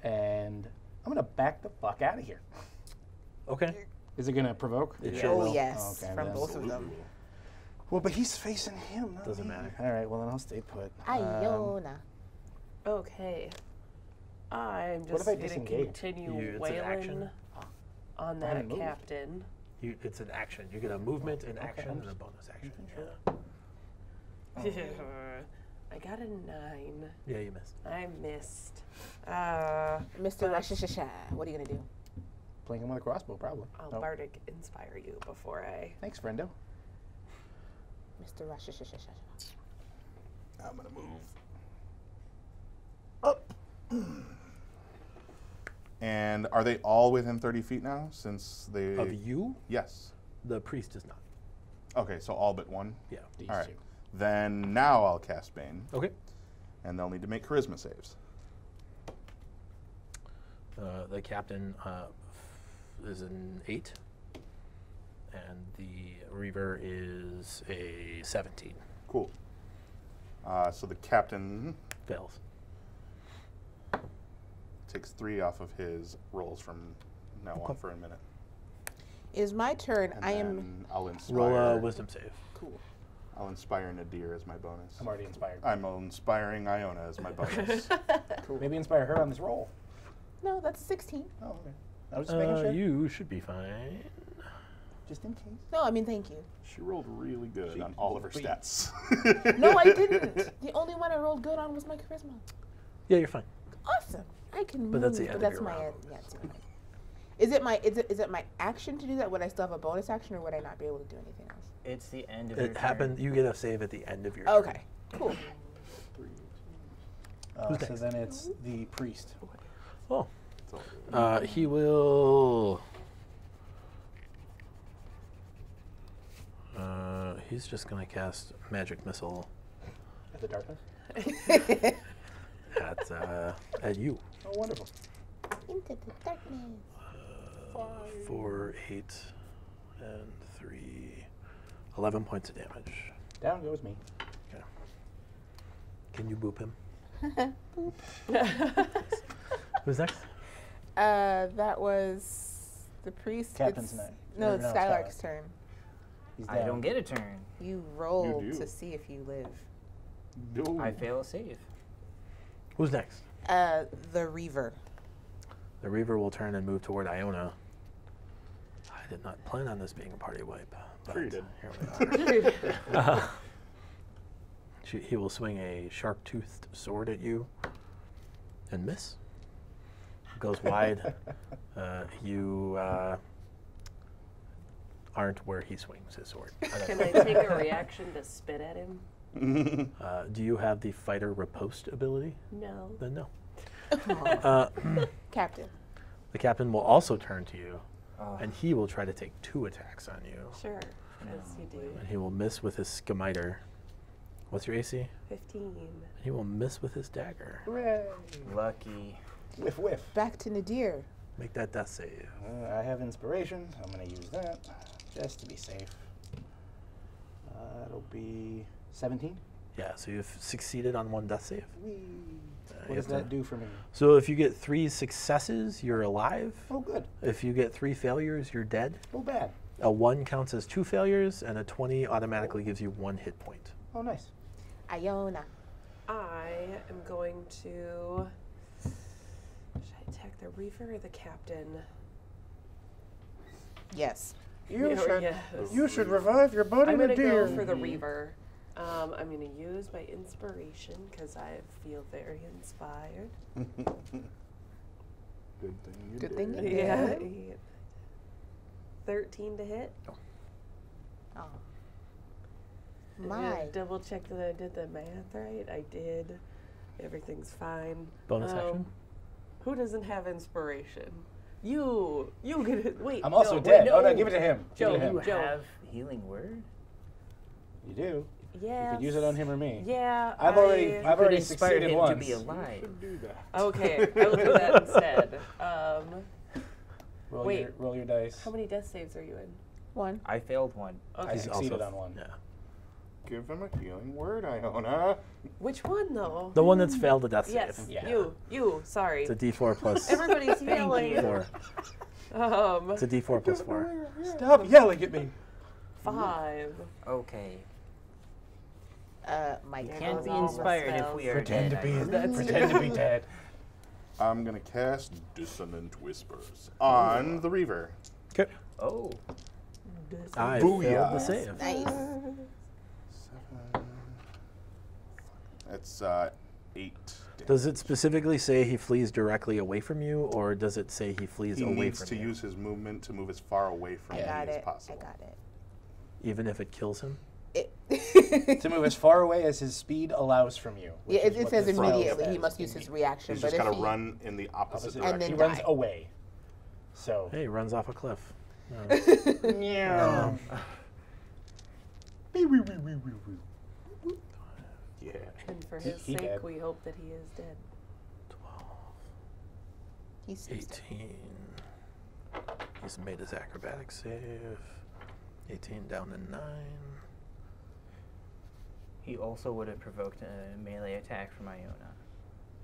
And I'm gonna back the fuck out of here. Okay. Is it gonna provoke? It Yeah. sure Oh will. yes, Okay, from then. both of them. Well, but he's facing him. Not Doesn't me. matter. All right. Well, then I'll stay put. Iona. Okay. I'm What just if I going to disengage? continue It's an action. wailing on I that moved. captain. It's an action. You get a movement, an action, and a bonus action. Yeah. I got a 9. Yeah, you missed. I missed. Mr. Rashashasha, what are you gonna do? Playing him with a crossbow, probably. I'll Nope. bardic inspire you before I. Thanks, friendo. Mr. Rashashasha. I'm gonna move up. And are they all within 30 feet now? Since they Of you, yes. the priest is not. Okay, so all but one. Yeah. These All right. two. Then now I'll cast Bane, Okay. and they'll need to make charisma saves. The captain is an 8, and the reaver is a 17. Cool. So the captain Fails. takes 3 off of his rolls from now on for a minute. Is my turn. And I am then I'll inspire. Roll a wisdom save. cool. I'll inspire Nadir as my bonus. I'm already inspired. I'm inspiring Iona as my bonus. Maybe inspire her on this roll. No, that's 16. Oh, okay. I was just making sure. You should be fine. Just in case. No, I mean thank you. She rolled really good She- on all of her but- stats. No, I didn't. The only one I rolled good on was my charisma. Yeah, you're fine. Awesome. I can But that's the move, end but of that's your my round. yeah, it's the end. Is it my action to do that? Would I still have a bonus action, or would I not be able to do anything else? It's the end of your It turn. happened. You get a save at the end of your turn. Okay, cool. So then it's the priest. Oh. He will. He's just gonna cast magic missile At the darkness. at you. Oh, wonderful. Into the darkness. 4, 8, and 3, 11 points of damage. Down goes me. Okay. Can you boop him? Who's next? That was the priest. Captain's It's- next. No, Or it's no, Skylark's Skylark. turn. He's I down. don't get a turn. You roll do. to see if you live. Ooh. I fail a save. Who's next? The Reaver. The Reaver will turn and move toward Iona. I did not plan on this being a party wipe. But Sure you did. Here we are. He will swing a sharp-toothed sword at you and miss. Goes wide. You aren't where he swings his sword. Can I take a reaction to spit at him? Do you have the fighter riposte ability? No. Then no. Captain. The captain will also turn to you, Oh. and he will try to take 2 attacks on you. Sure, as you do. And he will miss with his scimitar. What's your AC? 15. And he will miss with his dagger. Hooray! Lucky. Whiff, whiff. Back to Nadir. Make that death save. I have inspiration. I'm going to use that just to be safe. It'll be 17. Yeah, so you've succeeded on 1 death save. Whee. you What does have to- that do for me? So if you get 3 successes, you're alive. Oh, good. If you get 3 failures, you're dead. Oh, bad. A 1 counts as 2 failures, and a 20 automatically gives you 1 hit point. Oh, nice. Iona. I am going to. Should I attack the Reaver or the Captain? Yes. You Yes. should revive your buddy I'm going to Nadir. go for the Reaver. I'm going to use my inspiration because I feel very inspired. Good thing you Good did. thing you Yeah. did. 13 to hit. Oh. And My. double check that I did the math right. I did. Everything's fine. Bonus action? Who doesn't have inspiration? You get it. Wait. I'm also no, dead. Wait, Oh, no, give it to him. Joe, Give it to him. You Joe. have healing word? You do. Yeah. You could use it on him or me. Yeah. I've already Could inspire succeeded him once. to be alive. Do that. Okay, I will do that instead. Roll your dice. How many death saves are you in? 1. I failed 1. Okay. I succeeded on 1. Yeah. Give him a healing word, Iona. Which one though? The one that's failed the death save. Yes. Yeah. You. Sorry. It's a D4 plus Everybody's failing. you. 4. It's a D4 plus 4. Stop yelling at me. 5. Okay. My Yeah, Can't those be all inspired if spells. we are Pretend dead. to be That's pretend to be dead. I'm going to cast Dissonant Whispers on the Reaver. Okay. Oh. I Booyah. failed the save. Nice. 7. That's 8. Does it specifically say he flees directly away from you, or does it say he flees He away needs from to you? use his movement to move as far away from I me got as it. possible. I got it. Even if it kills him? To move as far away as his speed allows from you. Yeah, which is it what says the spell immediately. He says. must use his reaction. He's but just if got to he, run in the opposite Opposite direction. then he runs die. away. So. Hey, he runs off a cliff. Yeah. Yeah. And for his He sake, dead. we hope that he is dead. 12, he's 18. He's made his acrobatic save. 18 down to 9. He also would have provoked a melee attack from Iona.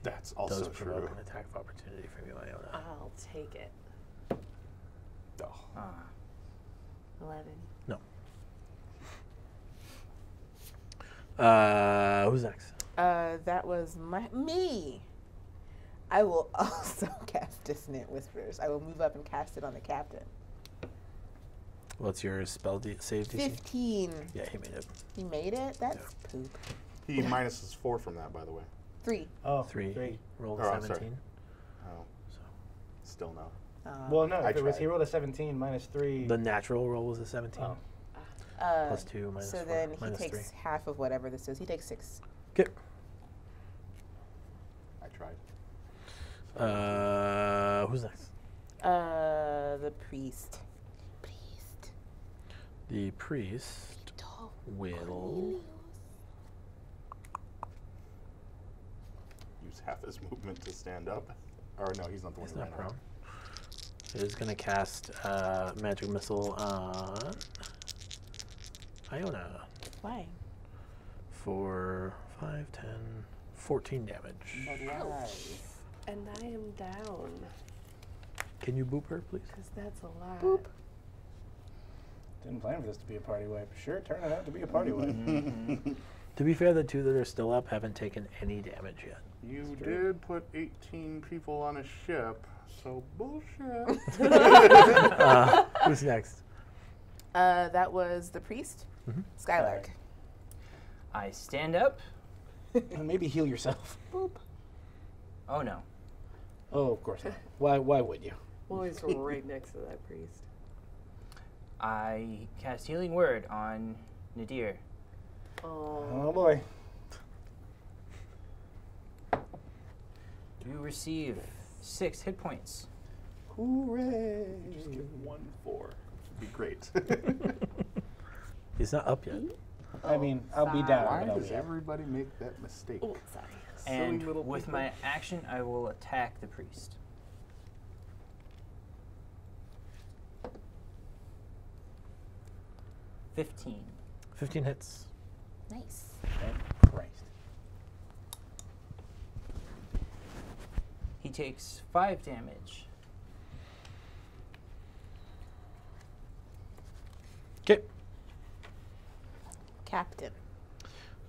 That's also Does true. provoke an attack of opportunity from you, Iona. I'll take it. Oh. Ah. 11. No. Who's next? that was me. I will also cast Dissonant Whispers. I will move up and cast it on the captain. What's your spell save DC? 15. Yeah, he made it. He made it? That's poop. He minuses 4 from that, by the way. 3. Oh, 3. Rolled Oh, a I'm sorry. 17. Oh. So Still no. Well, no, I if it was tried. he rolled a 17 minus 3. the natural roll was a 17. Oh. Plus 2 minus So 4 then he minus takes 3. half of whatever this is. He takes 6. Okay. I tried. Who's next? The priest. The priest will Use half his movement to stand up. Or no, he's not the one He's who not ran out. prone. He is going to cast magic missile on Iona Why? for 5, 10, 14 damage. And I am down. Can you boop her, please? Because that's a lot. Boop. Didn't plan for this to be a party wipe. Sure, turned out to be a party wipe. To be fair, the 2 that are still up haven't taken any damage yet. You did put 18 people on a ship, so bullshit. Who's next? That was the priest, Skylark. I stand up. Maybe heal yourself. Boop. Oh no. Oh, of course not. Why would you? Well, he's right next to that priest. I cast Healing Word on Nadir. Oh. Oh boy. You receive 6 hit points. Hooray! Just get 1 4. It'd be great. He's not up yet. I mean, I'll be down. Why but I'll does be up. everybody make that mistake? Oh, sorry. And Silly little with people. my action, I will attack the priest. $15. 15 hits. Nice. Thank Christ. He takes 5 damage. Okay. Captain.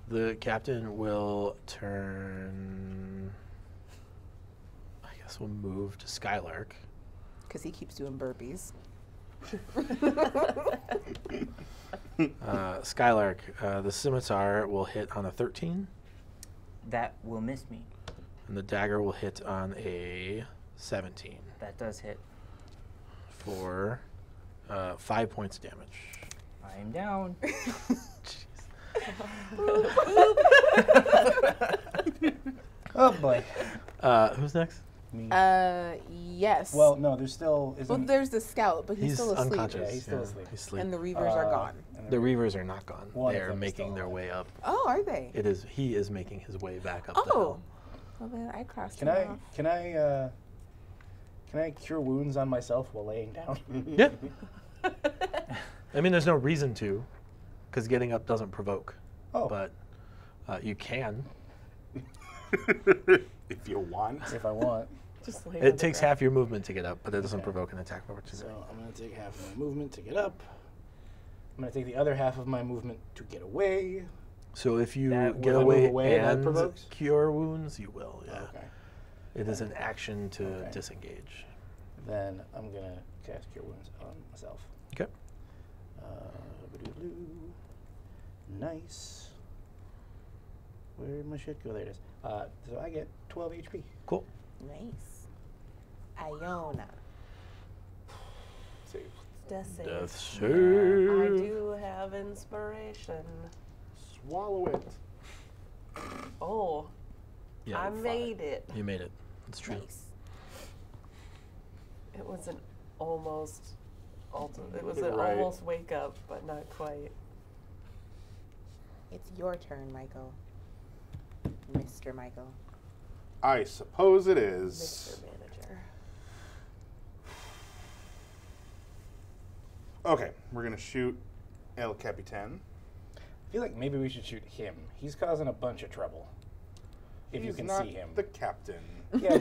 The captain will turn. I guess we'll move to Skylark. Because he keeps doing burpees. Skylark, the scimitar will hit on a 13, That will miss me. and the dagger will hit on a 17 That does hit. for 5 points damage. I am down. Oh boy. Who's next? Me. Yes. Well, no, there's still. Well, there's the scout, but he's still asleep. unconscious. Yeah, he's still asleep. He's asleep. And the reavers are gone. The reavers are not gone. One They of are them is making still their alive. way up. Oh, are they? It is. He is making his way back up the Oh. hill. Well, then I crossed Can him I? off. Can I cure wounds on myself while laying down? Yeah. I mean, there's no reason to, because getting up doesn't provoke. Oh. But you can. If you want. If I want. Just lay on It the takes ground. half your movement to get up, but it doesn't Okay. provoke an attack of So opportunity. I'm going to take half of my movement to get up. I'm going to take the other half of my movement to get away. So if you That get will- away, move away, that and provokes? cure wounds, you will. Yeah. Okay. It is an action to Okay. disengage. Then I'm going to cast cure wounds on myself. Okay. Ba-doo-doo. Nice. Where'd my shit go? There it is. So I get 12 HP. Cool. Nice. Iona. Save. Death save. Death I save. do have inspiration. Swallow it. Oh, Yeah, I made it. you made it. It's true. Nice. It was an almost. It was You're an right. almost wake up, but not quite. It's your turn, Michael. Mr. Michael. I suppose it is. Mr. Manager. Okay, we're gonna shoot El Capitan. I feel like maybe we should shoot him. He's causing a bunch of trouble. If you He's can not see him. the captain. Yeah,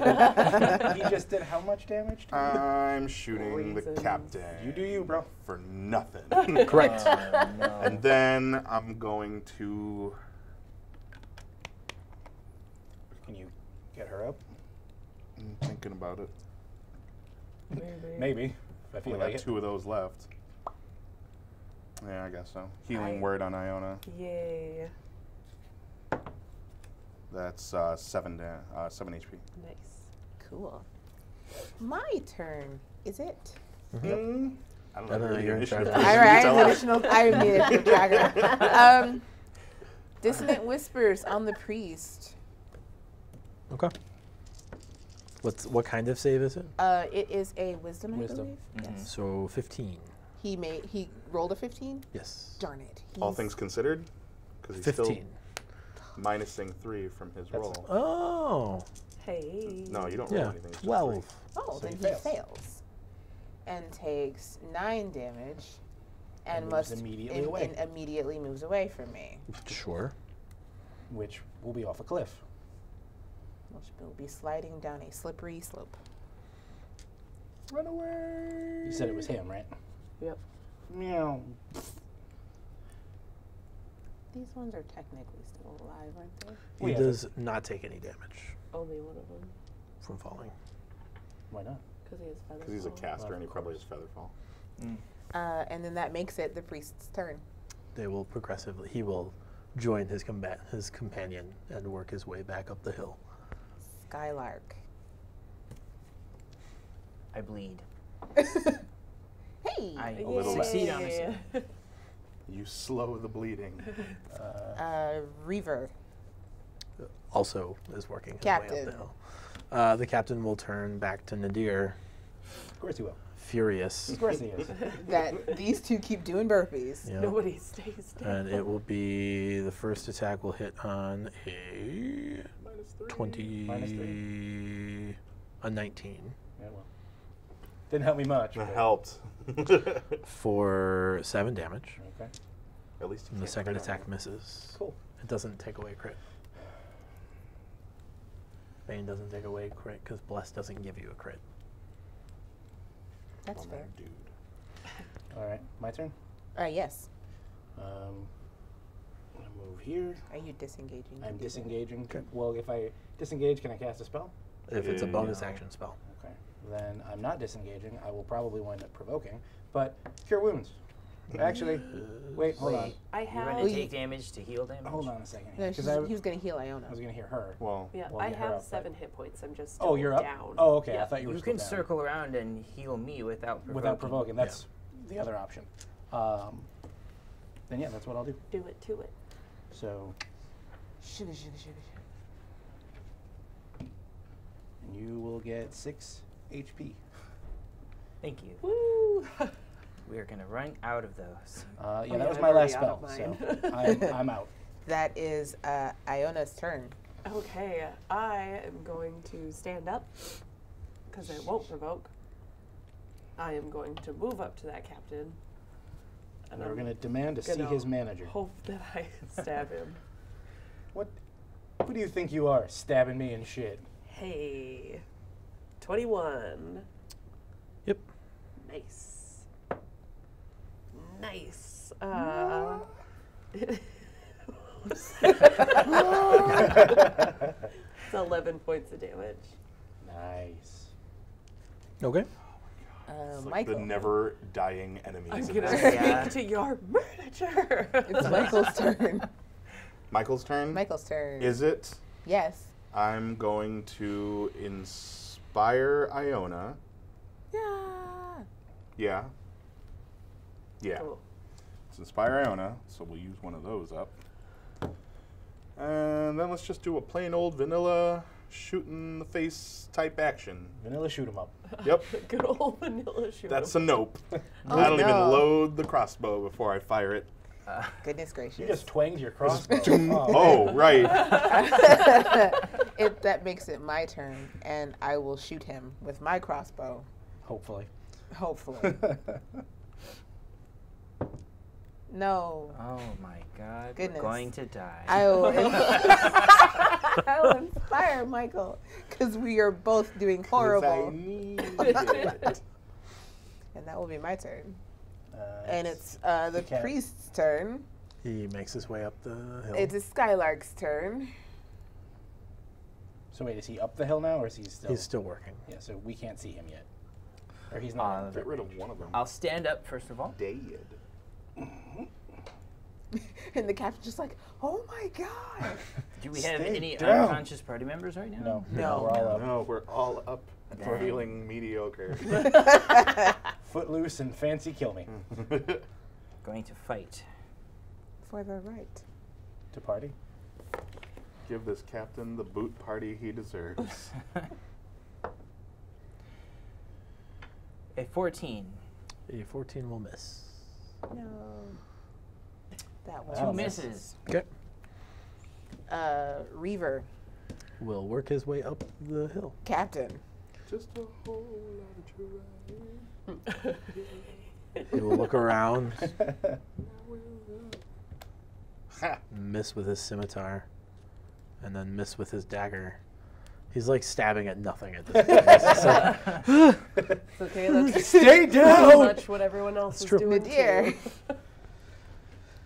but he just did how much damage to you? I'm shooting the Reasons. captain. You do you, bro. For nothing. Correct. No. And then I'm going to. Can you get her up? I'm thinking about it. Maybe. If I feel Only like got it. 2 of those left. Yeah, I guess so. Healing I- word on Iona. Yay. That's 7 HP. Nice. Cool. My turn. Is it? I don't I don't know, you're in charge. initiative. All right, Tell I'm us. the initiative tracker. Dissonant whispers on the priest. Okay. What kind of save is it? It is a wisdom, I Wisdom. believe. Yes. So 15. He rolled a 15. Yes. Darn it. All He's- things considered? Because he's 15. still minusing 3 from his roll. Oh. Hey. No, you don't roll Yeah. anything. It's just 12. Oh, So then he he fails. fails. And takes 9 damage. And moves must immediately away. and immediately moves away from me. Sure. Which will be off a cliff. Which will be sliding down a slippery slope. Run away. You said it was him, right? Yep. Meow. These ones are technically still alive, aren't they? He Yeah, does not take any damage Only one of them. from falling. Why not? Because he has feathers. Because he's a caster and he probably has Featherfall. And then that makes it the priest's turn. They will progressively. He will join his companion and work his way back up the hill. Skylark. I bleed. Hey! I little succeed on this. Yay. You slow the bleeding. Reaver. Also is working his way Captain. up the hill. The captain will turn back to Nadir, Of course he will. furious. Of course he is. That these two keep doing burpees. Yeah. Nobody stays down. And it will be the first attack will hit on a -3. 20, -3. a 19 Yeah, well. Didn't help me much. That but- helped. for 7 damage. Okay. At least And the second attack misses. Cool. It doesn't take away crit. Bane doesn't take away crit because Bless doesn't give you a crit. That's fair. Dude. All right, my turn. Yes. I'm gonna move here. Are you disengaging? to I'm do that? disengaging. Okay. Well, if I disengage, can I cast a spell? If it's a bonus No. action spell. Okay. Then I'm not disengaging. I will probably wind up provoking. But cure wounds. Actually, wait, hold on. Wait, I you're have. going to take damage to heal damage? Hold on a second. No, Because he was going to heal Iona. I was going to hear her. Well, Yeah, We'll I get her have up, but- 7 hit points. I'm just Oh, still you're up? down. Oh, okay. I Yeah. thought you were You still can down. circle around and heal me without provoking. Without provoking. That's the other option. Then yeah, that's what I'll do. Do it to it. So, Sugar, sugar, sugar, sugar. and you will get 6 HP. Thank you. Woo! We're going to run out of those. Yeah, yeah, that was I'm my last already spell. out of So mine. I'm out. That is Iona's turn. Okay, I am going to stand up because it won't provoke. I am going to move up to that captain. And we're going to demand to see gonna his manager. Hope that I stab him. What? Who do you think you are, stabbing me and shit? Hey, 21. Yep. Nice. Nice. It's 11 points of damage. Nice. Okay. it's like Michael. the never dying enemies. I'm in gonna this. speak Yeah. to your manager. It's Michael's turn. Michael's turn. Michael's turn. Is it? Yes. I'm going to inspire Iona. Yeah. Yeah. Yeah. Cool. Let's inspire Iona, so we'll use one of those up. And then let's just do a plain old vanilla shoot in the face type action. Vanilla shoot 'em up. Yep. Good old vanilla shoot. That's a nope. Oh, I don't even no. load the crossbow before I fire it. Goodness gracious. You just twanged your crossbow. Oh, right. That makes it my turn, and I will shoot him with my crossbow. Hopefully. Hopefully. No. Oh my god. Goodness. We're going to die. I will inspire Michael, because we are both doing 'Cause I horrible. need it. And that will be my turn. Uh, And it's the cat. priest's turn. He makes his way up the hill. It's a Skylark's turn. So wait, is he up the hill now, or is he still? He's still working. Yeah, so we can't see him yet. Or he's not. Get rid of one of them. I'll stand up first of all. Dead. And the captain's just like, oh my god. Do we have Stay any down. unconscious party members right now? No. No. We're all up. No, we're all up and Dang. feeling mediocre. Footloose and fancy kill me. Going to fight. For the right. To party. Give this captain the boot party he deserves. A 14. A 14 will miss. No. That Wow. Two one. misses. Okay. Reaver. Will work his way up the hill. Captain. Just a whole lot of trying. He will look around, Ha! miss with his scimitar, and then miss with his dagger. He's like stabbing at nothing at this point. He's just like, It's okay. That's Stay pretty down! much what everyone else That's is true. doing Nadir. too.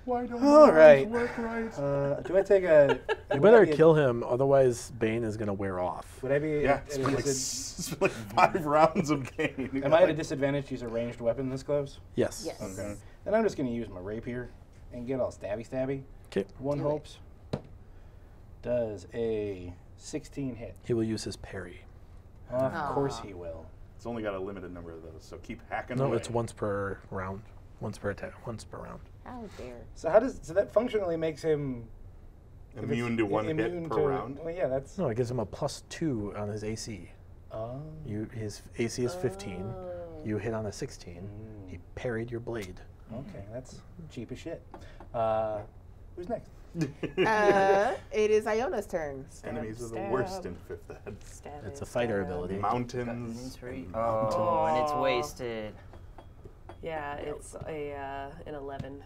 Why don't All right. work right? Do I take a? You better kill him, otherwise Bane is going to wear off. Would I be? Yeah, it's been like 5 rounds of game. Am I at a disadvantage to use a ranged weapon this close? Yes. Yes. Okay. Then I'm just going to use my rapier and get all stabby. Okay. One Do it. hopes. Does a 16 hit? He will use his parry. Of Aw. course he will. It's only got a limited number of those, so keep hacking No, away. it's once per round. Once per attack. Once per round. How dare. So how does that functionally makes him if it's Immune to one hit immune per to- round. Well, yeah, that's. No, it gives him a +2 on his AC. Oh. His AC is 15. You hit on a 16. He parried your blade. Okay, that's cheap as shit. Who's next? It is Iona's turn. Enemies are the Stab. worst in 5th ed. Stab It's it, a fighter stab. ability. Mountains. Oh, and it's Aw. wasted. Yeah, it's an 11.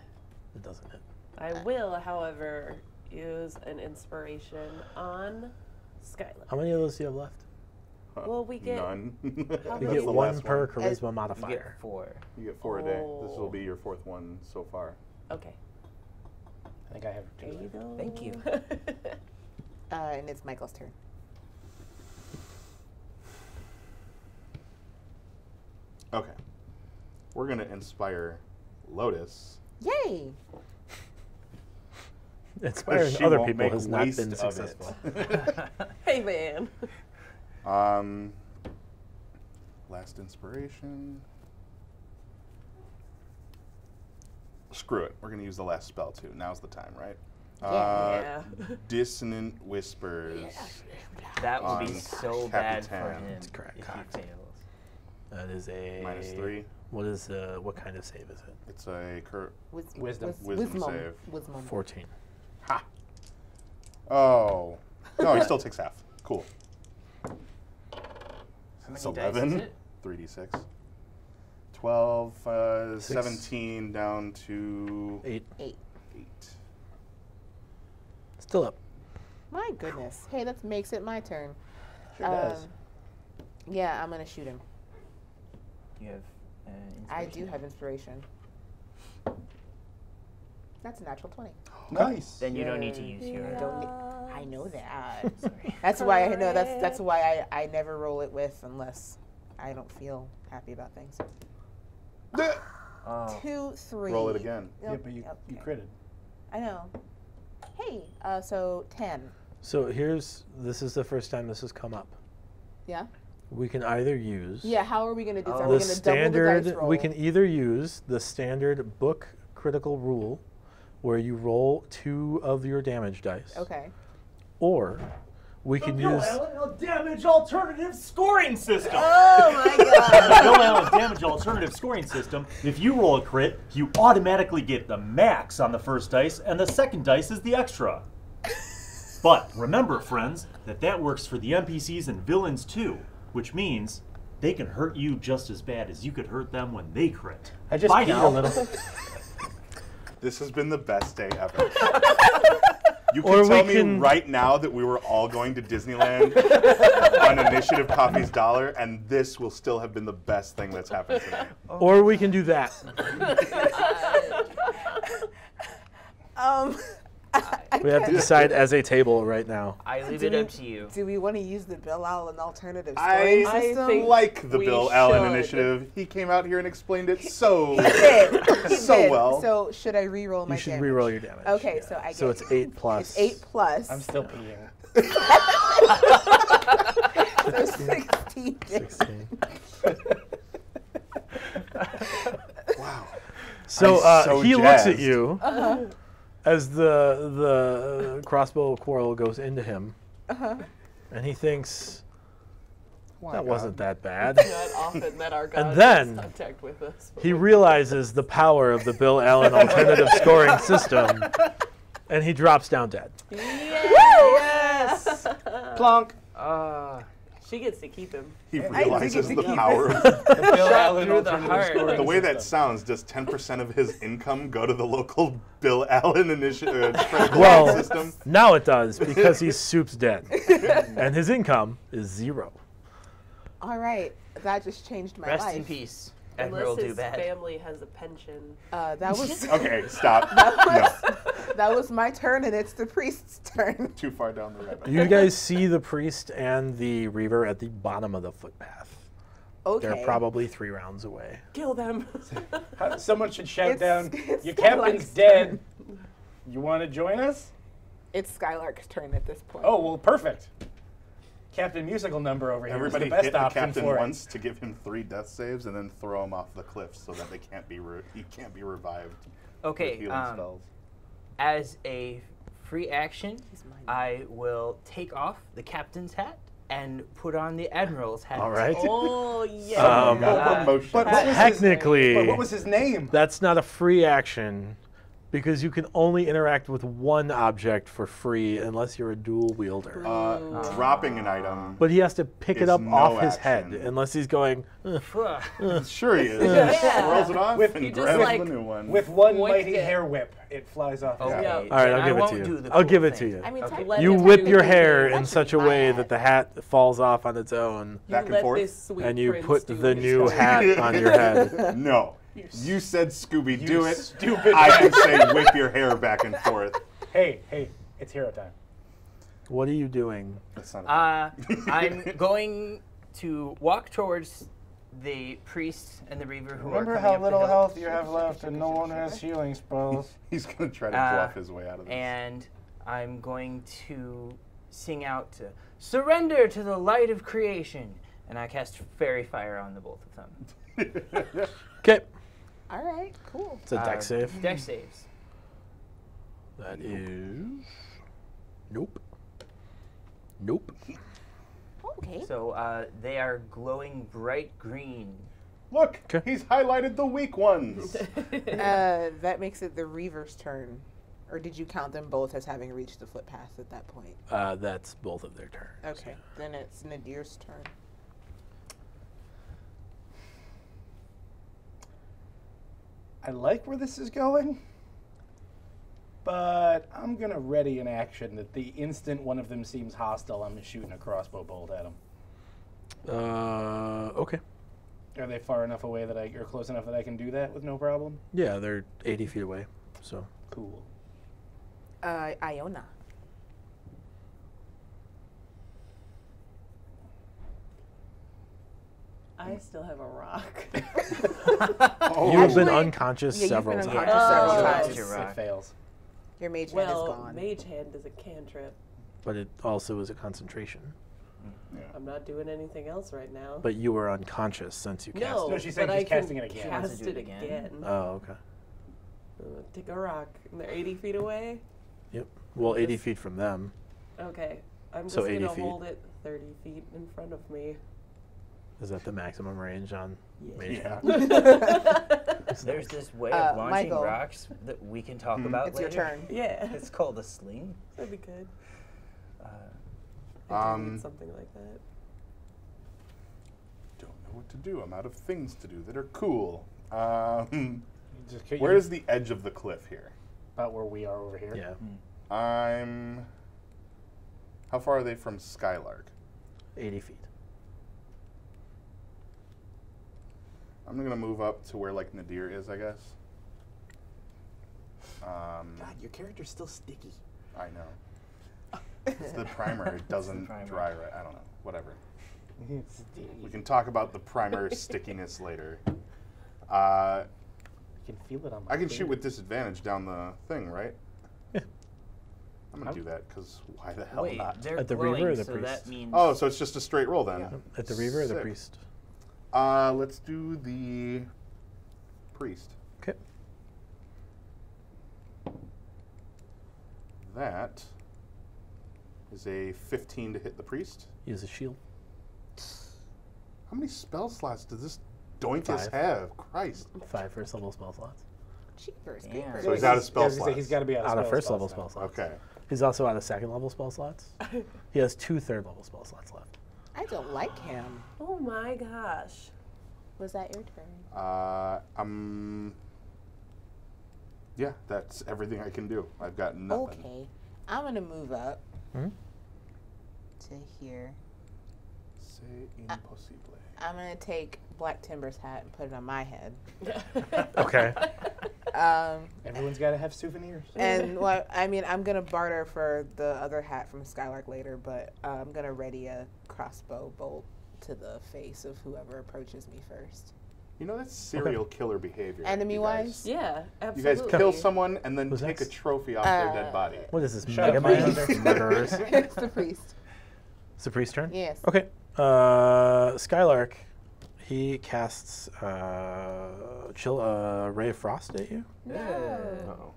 It doesn't hit. I will, however, use an inspiration on Skylar. How many of those do you have left? Well, we get- none. How You many get is the one last per one. charisma You get modifier. 4. You get 4 a day. This will Oh. be your 4th one so far. Okay. I think I have There 2. you go. Thank you. And it's Michael's turn. Okay. We're going to inspire Lotus. Yay! Inspiring She other won't people make has not waste been of successful. Hey, man. Last inspiration. Screw it. We're going to use the last spell too. Now's the time, right? Yeah. Dissonant Whispers. That would be On so bad for Capitan. him It's correct. if Cocked. he fails. That is a -3. What is what kind of save is it? It's a Wisdom. Wisdom save. Wisdom. 14. Ha! Oh. No, he still takes half. Cool. How It's many dice is 11. it? 3d6. 12, Six. 17 down to 8. 8. 8. Still up. My goodness. Hey, that makes it my turn. Sure does. Yeah, I'm gonna shoot him. Do you have I do inspiration? have inspiration. That's a natural 20. Nice. Then you don't need to use your. I know that. Sorry. That's why I know. That's why I never roll it with unless I don't feel happy about things. Oh. 2, 3. Roll it again. Yeah, but you Okay. critted. I know. Hey, so 10. So this is the first time this has come up. Yeah. We can either use Yeah. How are we gonna do this? Are the we gonna double the dice roll? we can either use the standard book critical rule where you roll 2 of your damage dice. Okay. Or we can use Damage alternative scoring system. Oh my god. Bill Allen's damage alternative scoring system. If you roll a crit, you automatically get the max on the first dice, and the second dice is the extra. But remember, friends, that works for the NPCs and villains too, which means they can hurt you just as bad as you could hurt them when they crit. I just Bye peed now. a little. This has been the best day ever. You Or can we tell me can- right now that we were all going to Disneyland on Initiative Coffee's dollar, and this will still have been the best thing that's happened tonight. or we can do that. We have to decide as a table right now. I leave Do it we- up to you. Do we want to use the Bill Allen alternative scoring I system? think like the we Bill Allen should. initiative. He came out here and explained it so He so did. well. So should I re-roll my You should damage? re-roll your damage. Okay, so I get. So it's 8 plus. It's 8 plus. I'm still peeing. So 16. 16. Wow. So, I'm so he looks at jazzed. you as the crossbow quarrel goes into him, and he thinks that wasn't that bad. Not often that our God then makes contact with us. but He we- realizes the power of the Bill Allen alternative scoring system, and he drops down dead. Yes! Plonk. She gets to keep him. He think realizes it's the a power of Bill Allen through the alternative heart. scoring the way that system. sounds. Does 10% of his income go to the local Bill Allen initiative Well, system? now it does because he's soup's dead, and his income is 0. All right, that just changed my Rest life. in peace. Admiral Unless his Doobad. family has a pension. That was Okay, stop. that was my turn, and it's the priest's turn. Too far down the rabbit. You guys see the priest and the reaver at the bottom of the footpath. Okay. They're probably 3 rounds away. Kill them. Someone should shout It's- down, it's your the captain's light's dead. You want to join us? It's Skylark's turn at this point. Oh, well, perfect. Captain Musical Number over here is Everybody the best hit the option captain for once to give him 3 death saves and then throw him off the cliff so that they can't be he can't be revived. With Okay, healing spells. as a free action, I will take off the captain's hat and put on the admiral's hat. All right. Oh, yeah. Promotion. But what was Technically, but what was his name? that's not a free action because you can only interact with one object for free unless you're a dual wielder. Dropping an item. But he has to pick it It's up no off his head action. unless he's going, Sure he is. Yeah. Rolls it off With- and You just, grabs like, the new one. With one Boinked mighty it. hair whip, it flies off. his Okay. Yeah. all right, then I'll I give it won't to do you. the I'll cool give it to thing. you. I mean, Okay. let You him whip do your the- hair that in should such be a my way hat. that the hat falls off on its own, Back and let forth. this sweet and you prince put do the what new he's hat on your head. No. You said Scooby, You do it. stupid. I can say whip your hair back and forth. Hey, it's hero time. What are you doing? That's not I'm going to walk towards the priest and the reaver who Remember are how coming up little the hill, health you have left and no one has healing spells. He's going to try to bluff his way out of this. and I'm going to sing out to surrender to the light of creation, and I cast fairy fire on the both of them. Okay, All right, cool. it's a dex save. Deck saves. That is nope. Okay. So they are glowing bright green. Look, 'Kay. he's highlighted the weak ones. That makes it the Reaver's turn. Or did you count them both as having reached the footpath at that point? That's both of their turns. Okay, then it's Nadir's turn. I like where this is going, but I'm going to ready an action that the instant one of them seems hostile, I'm shooting a crossbow bolt at them. Okay. Are they far enough away that you're close enough that I can do that with no problem? Yeah, they're 80 feet away. So Cool. Iona. I still have a rock. you have been Actually, unconscious yeah, you've several been times. unconscious several Oh. times. Your rock. It fails. Your mage hand is Well, gone. Mage Hand is a cantrip. But it also is a concentration. I'm not doing anything else right now. But you were unconscious since you cast no, No, she's saying but she's I can casting it again. Cast Wants to do it it again? again. Oh, okay. Take a rock. And they're 80 feet away. Yep. Well, 80 Just- feet from them. Okay. I'm just So 80 gonna feet. hold it 30 feet in front of me. Is that the maximum range on Mage Yeah. Hand? There's this way of launching Michael. rocks that we can talk about It's later. your turn. Yeah, It's called a sling. that'd be good. I do Um, need something like that. Don't know what to do. I'm out of things to do that are cool. Just Where is the edge of the cliff here? about where we are over here? Yeah. I'm. How far are they from Skylark? 80 feet. I'm gonna move up to where like Nadir is, I guess. God, your character's still sticky. I know. It's the primer. It doesn't primer. dry right. I don't know. Whatever. It's sticky. We can talk about the primer stickiness later. I can feel it on my I can shoot finger. with disadvantage down the thing, right? Yeah. I'm gonna do that because why the hell Wait, not? they're At the glowing, Reaver or the so priest? that means Oh, so it's just a straight roll then. At the Reaver or the Sick. Priest? Let's do the priest. Okay. That is a 15 to hit the priest. Use a shield. How many spell slots does this doinkus 5. have? Christ. 5 first level spell slots. Cheapers, Yeah. creepers. So he's out of spell I was gonna say, slots. he's got to be out Out of of first spell level slots spell now. slots. Okay. He's also out of second level spell slots. He has 2 third level spell slots left. I don't like him. Oh my gosh. Was that your turn? Yeah, that's everything I can do. I've got nothing. Okay. I'm going to move up Hmm? to here. C'est impossible. I'm gonna take Black Timber's hat and put it on my head. Okay. Everyone's got to have souvenirs. And well, I mean, I'm gonna barter for the other hat from Skylark later, but I'm gonna ready a crossbow bolt to the face of whoever approaches me first. You know, that's serial killer behavior. Enemy you wise? guys. Yeah, You absolutely. guys kill someone and then Who's take next? a trophy off their dead body. What is this? Shut Mega up, Man? Highlander. Murderers? It's the priest. It's the priest's turn? Yes. Okay. Skylark, he casts Ray of Frost at you. Uh-oh.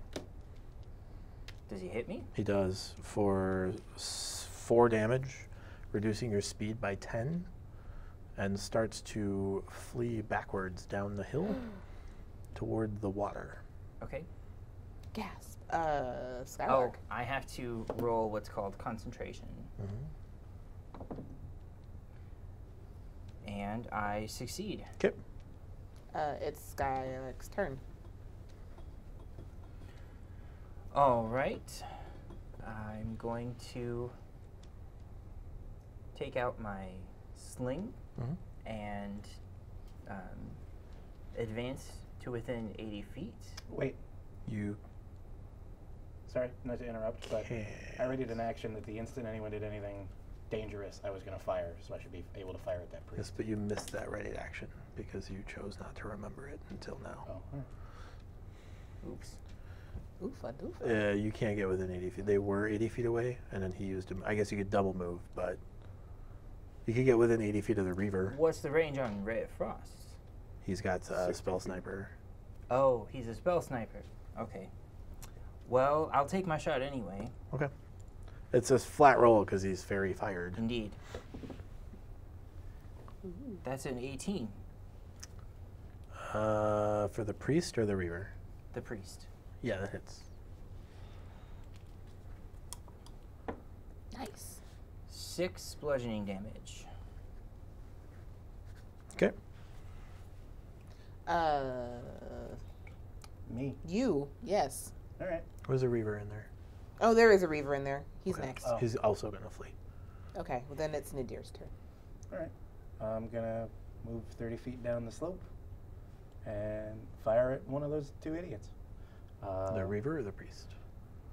Does he hit me? He does for 4 damage, reducing your speed by 10, and starts to flee backwards down the hill toward the water. Okay. Gasp. Oh, Skylark. I have to roll what's called concentration. And I succeed. Okay. It's Skylark's turn. All right. I'm going to take out my sling and advance to within 80 feet. Wait, You sorry, not to interrupt, but can. I readied an action that the instant anyone did anything dangerous, I was going to fire, so I should be able to fire at that priest. Yes, but you missed that ready action because you chose not to remember it until now. Oh, all right. Oops. Oofa doofa. You can't get within 80 feet. They were 80 feet away, and then he used them. I guess you could double move, but you could get within 80 feet of the Reaver. What's the range on Ray of Frost? He's got Spell Sniper. Oh, he's a spell sniper. Okay. Well, I'll take my shot anyway. Okay. It's a flat roll because he's fairy fired. Indeed. That's an 18. For the priest or the Reaver? The priest. Yeah, that hits. Nice. 6 bludgeoning damage. Okay. Me. You. Yes. All right. There's a Reaver in there. Oh, there is a Reaver in there. He's Okay. next. Oh. He's also going to flee. Okay, well then it's Nadir's turn. All right. I'm going to move 30 feet down the slope and fire at one of those 2 idiots. The Reaver or the priest?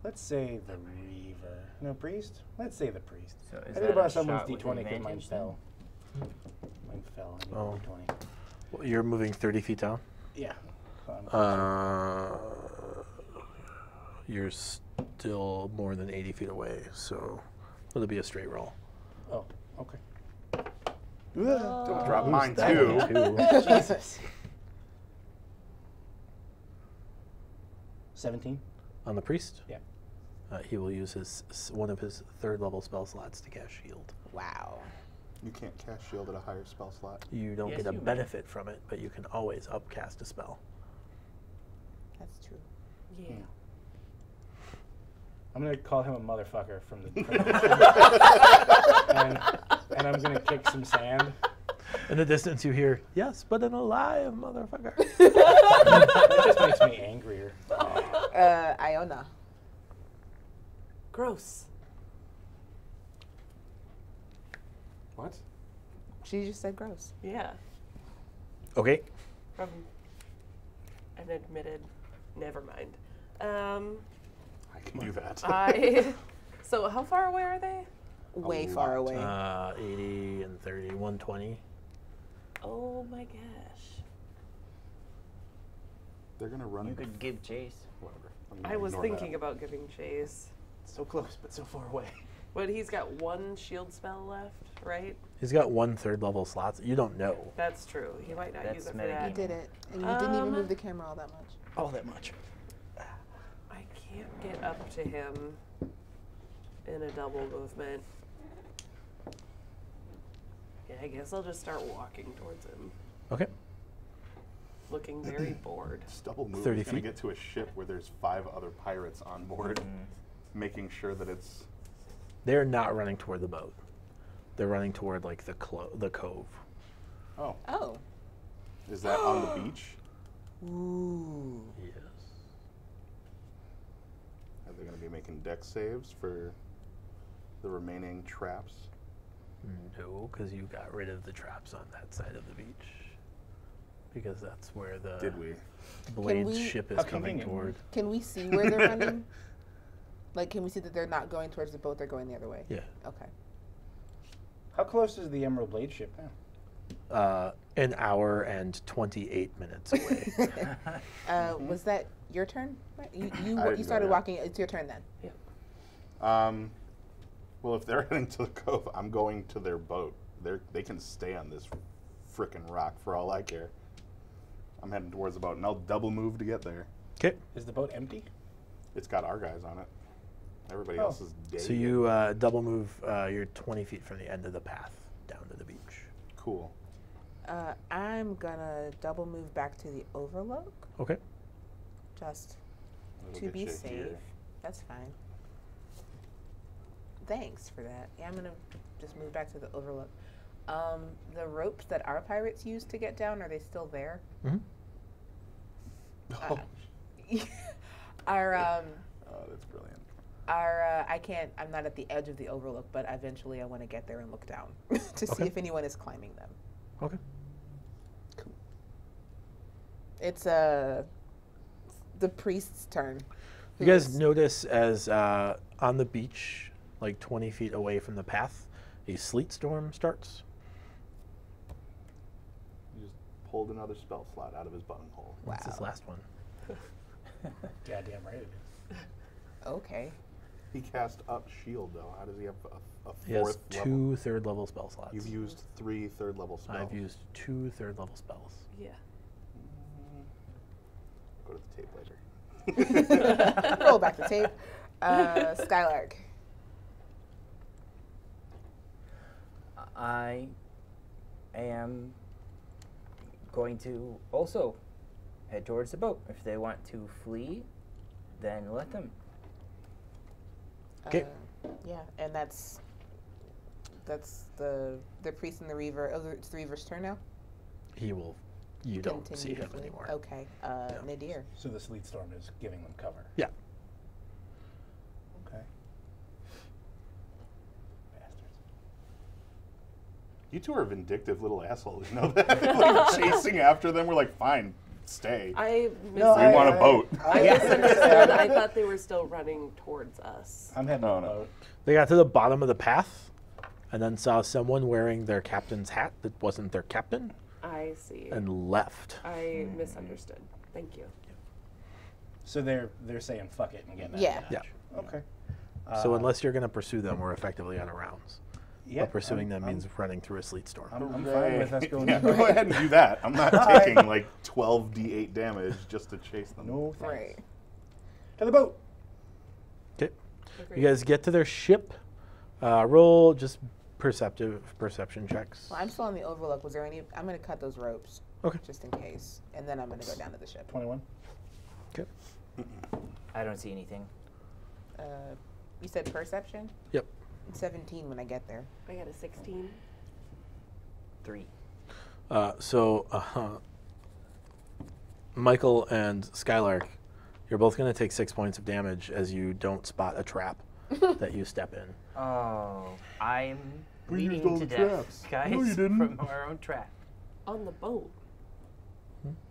Let's say the Reaver. No, priest? Let's say the priest. So is I that did about a someone's shot with d20 because mine advantage then? fell. Mine fell. I need Oh. a d20. Well, you're moving 30 feet down? Yeah. So I'm closer. You're still more than 80 feet away, so it'll be a straight roll. Oh, okay. Don't drop mine That too. one, too. Jesus. 17? On the priest? Yeah. He will use one of his 3rd level spell slots to cast shield. Wow. You can't cast shield at a higher spell slot. You don't Yes, get a you may. benefit from it, but you can always upcast a spell. That's true. Yeah. I'm going to call him a motherfucker from the and I'm going to kick some sand. In the distance, you hear, "Yes, but an alive motherfucker." That just makes me angrier. Iona. Gross. What? She just said gross. Yeah. Okay. From an admitted. Never mind. I can do that. So how far away are they? Way far away. 80 and 30, 120. Oh my gosh. They're gonna run. You could give chase. Whatever. I was thinking about giving chase. So close, but so far away. But he's got 1 shield spell left, right? He's got 1 3rd level slot. You don't know. That's true. He might not use That's it for that. You did it. And you didn't even move the camera all that much. All that much. I can't get up to him in a double movement. Yeah, I guess I'll just start walking towards him, Okay. looking very bored. This double move 30 is gonna feet. get to a ship where there's 5 other pirates on board, making sure that it's. They're not running toward the boat. They're running toward like the cove. Oh, Oh. is that on the beach? Ooh. Yes. Are they gonna be making deck saves for the remaining traps? No, because you got rid of the traps on that side of the beach. Because that's where the Did we? Blade's ship is How coming convenient. toward. Can we see where they're running? Like, can we see that they're not going towards the boat? They're going the other way. Yeah. Okay. How close is the Emerald Blade ship now? An hour and 28 minutes away. Was that your turn? Right? You I didn't you go started yet. walking. It's your turn then. Well, if they're heading to the cove, I'm going to their boat. They can stay on this frickin' rock for all I care. I'm heading towards the boat, and I'll double move to get there. Okay. Is the boat empty? It's got our guys on it. Everybody Oh. else is dead. So you double move. You're 20 feet from the end of the path down to the beach. Cool. I'm gonna double move back to the Overlook, Okay. just We'll to get be you safe. here. That's fine. Thanks for that. Yeah, I'm gonna just move back to the Overlook. The ropes that our pirates used to get down, are they still there? Mm-hmm. Oh, Our oh, that's brilliant. I'm not at the edge of the Overlook, but eventually I want to get there and look down to see Okay. if anyone is climbing them. Okay. It's the priest's turn. You guys notice as on the beach, like 20 feet away from the path, a sleet storm starts. He just pulled another spell slot out of his buttonhole. What's this last one? Goddamn right it is. Okay. He cast up shield though. How does he have a He has fourth level? 2 third-level spell slots. You've used 3 third-level spells. I've used 2 third-level spells. Yeah. Go to the tape later. Roll back the tape. Skylark. I am going to also head towards the boat. If they want to flee, then let them. Okay. Yeah, and that's the priest and the reaver. Oh, it's the reaver's turn now. He will. You don't see Continue to him flee. anymore. Okay. Nadir. So the sleet storm is giving them cover. Yeah. Okay. Bastards. You two are vindictive little assholes. You know that? Like chasing after them. We're like, fine, stay. I We want a boat. I misunderstood. I thought they were still running towards us. I'm heading No, to the no. boat. They got to the bottom of the path, and then saw someone wearing their captain's hat that wasn't their captain, I see. and left. I misunderstood. Thank you. So they're saying fuck it and getting out Yeah. of Dodge. Okay. So unless you're going to pursue them, we're effectively out of rounds. Yeah, But pursuing them I'm- means running through a sleet storm. I'm fine with us going Yeah, to the go boat. ahead and do that. I'm not taking like 12d8 damage just to chase them. No thanks. Right. To the boat. Okay. Agreed. You guys get to their ship. Roll just perception checks. Well, I'm still on the Overlook. Was there any? I'm gonna cut those ropes. Okay. Just in case, and then I'm gonna go down to the ship. 21. Okay. I don't see anything. You said perception. Yep. 17 when I get there. I got a 16. 3. Michael and Skylark, you're both going to take 6 points of damage as you don't spot a trap that you step in. Oh, I'm We used bleeding all to the death, traps. guys, No, you didn't. from our own trap. On the boat.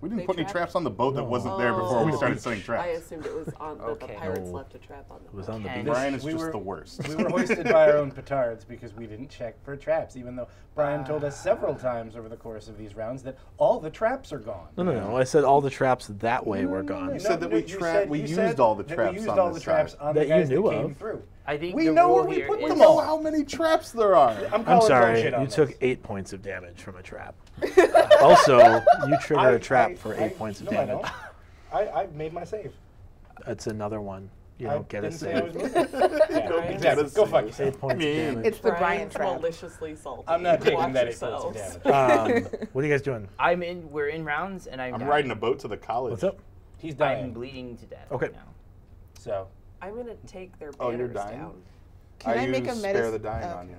We didn't They put any trapped- traps on the boat that No. wasn't there before we Oh. started setting I traps. assumed it was on the Okay. pirates No. left a trap on the It was boat. on the Okay. beach. Brian is We just were- the worst. We were hoisted by our own petards because we didn't check for traps, even though Brian told us several times over the course of these rounds that all the traps are gone. No. I said all the traps that way were gone. You said that we you trapped- we you used said all the that traps we used on all this the traps side. on That the you guys knew that came of. through. I think We the know rule where we here put is- them We know all. how many traps there are. I'm I'm calling sorry, bullshit on you this. took 8 points of damage from a trap. Also, you triggered a trap for 8 points of no, I damage. don't. I made my save. That's another one. You I don't get a didn't say I was save. moving. Yeah, Brian. exactly. Go fuck yourself. 8 points of damage. It's the Brian Brian's trap. maliciously salty. I'm not taking Watch that 8 points of yourselves. damage. What are you guys doing? We're in rounds, and I'm I'm dying. riding a boat to the college. What's up? He's I'm dying. bleeding to death Okay. right now. So I'm gonna take their Oh, you're banners dying? down. Can I make a use spare the medicine? dying on you.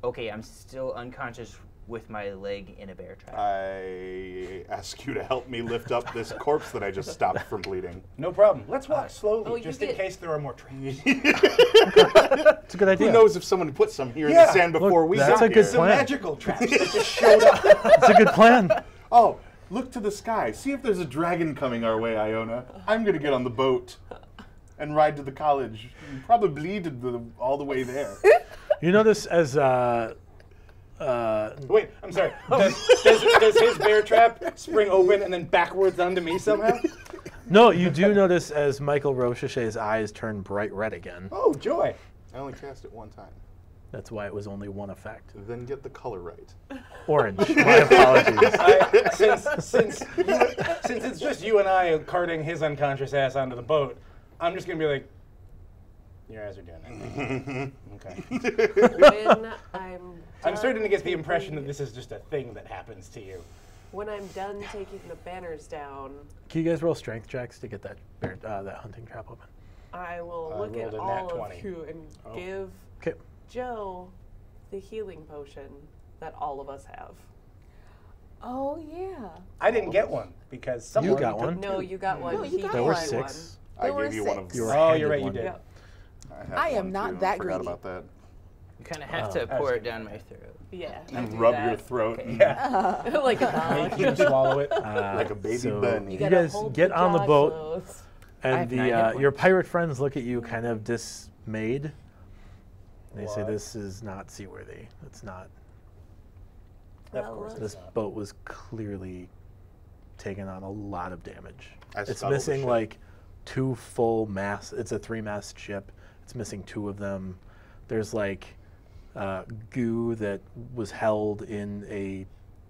Okay, I'm still unconscious with my leg in a bear trap. I ask you to help me lift up this corpse that I just stopped from bleeding. No problem. Let's walk slowly, oh, you just in get- case there are more traps. It's a good idea. Who knows if someone put some here in Yeah. the sand before we that's got a good here. Some plan. magical traps that just showed up. It's a good plan. Oh, look to the sky. See if there's a dragon coming our way, Iona. I'm going to get on the boat and ride to the college. Probably all the way there. You notice as Wait, I'm sorry. Does his bear trap spring open and then backwards onto me somehow? no, you do notice as Michael Rochechet's eyes turn bright red again. Oh, joy. I only cast it one time. That's why it was only one effect. Then get the color right. Orange. My apologies. Since it's just you and I carting his unconscious ass onto the boat, I'm just going to be like, your eyes are doing that. Okay. When I'm starting to get the impression that this is just a thing that happens to you. When I'm done taking the banners down, Can you guys roll strength checks to get that that hunting trap open? I will I look rolled at a nat all 20. of you and Oh. give Okay. Joe the healing potion that all of us have. Oh yeah. I didn't get one because someone got took one. No, you got one. No, you He got There were got 6. I There were gave you one of 6. You were Oh, handed you're right, you one. did. Yep. have I am one, not too. that Forgot greedy. about that. You kind of have I to was pour it thinking down that. my throat. Yeah. And do rub that. your throat Yeah. like a Make dog. him swallow it. like a baby so bunny. You You gotta guys hold get on the jaw boat. close. I And have the 9 hit your points. pirate friends look at you kind of dismayed. They say What? this is not seaworthy. It's not. Of Well, course. This boat was clearly taking on a lot of damage. I It's scuttled the missing ship. like 2 full masts. It's a 3-mast ship. It's missing 2 of them. There's like goo that was held in a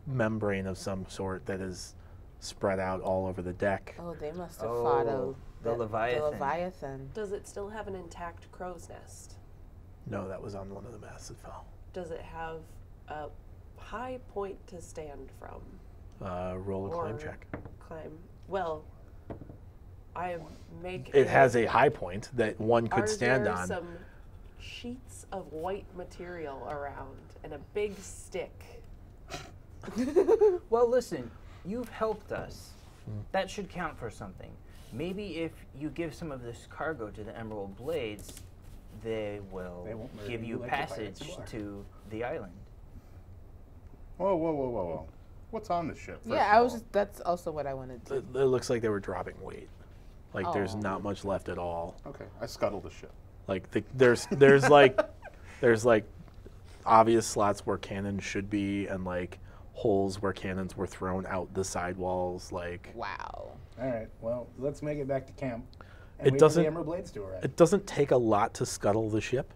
membrane of some sort that is spread out all over the deck. Oh, they must have fought Oh, the the Leviathan. Leviathan. Does it still have an intact crow's nest? No, that was on one of the masts that fell. Does it have a high point to stand from? Roll a climb Or- check. Climb. Well, I make. It has a high point that one could Are stand there on. some sheets of white material around and a big stick? Well, listen, you've helped us. That should count for something. Maybe if you give some of this cargo to the Emerald Blades, they will They won't murder give you you like the pirates passage you are. to the island. Whoa, whoa, whoa, whoa, whoa. What's on the ship? Yeah, I was just. That's also what I wanted to. It looks like they were dropping weight. Like there's Oh. not much left at all. Okay, I scuttled the ship. Like there's like there's like obvious slots where cannons should be and like holes where cannons were thrown out the sidewalls. Like Wow. All right, well, let's make it back to camp. And It wait doesn't- for the Emerald Blades to arrive. it doesn't take a lot to scuttle the ship.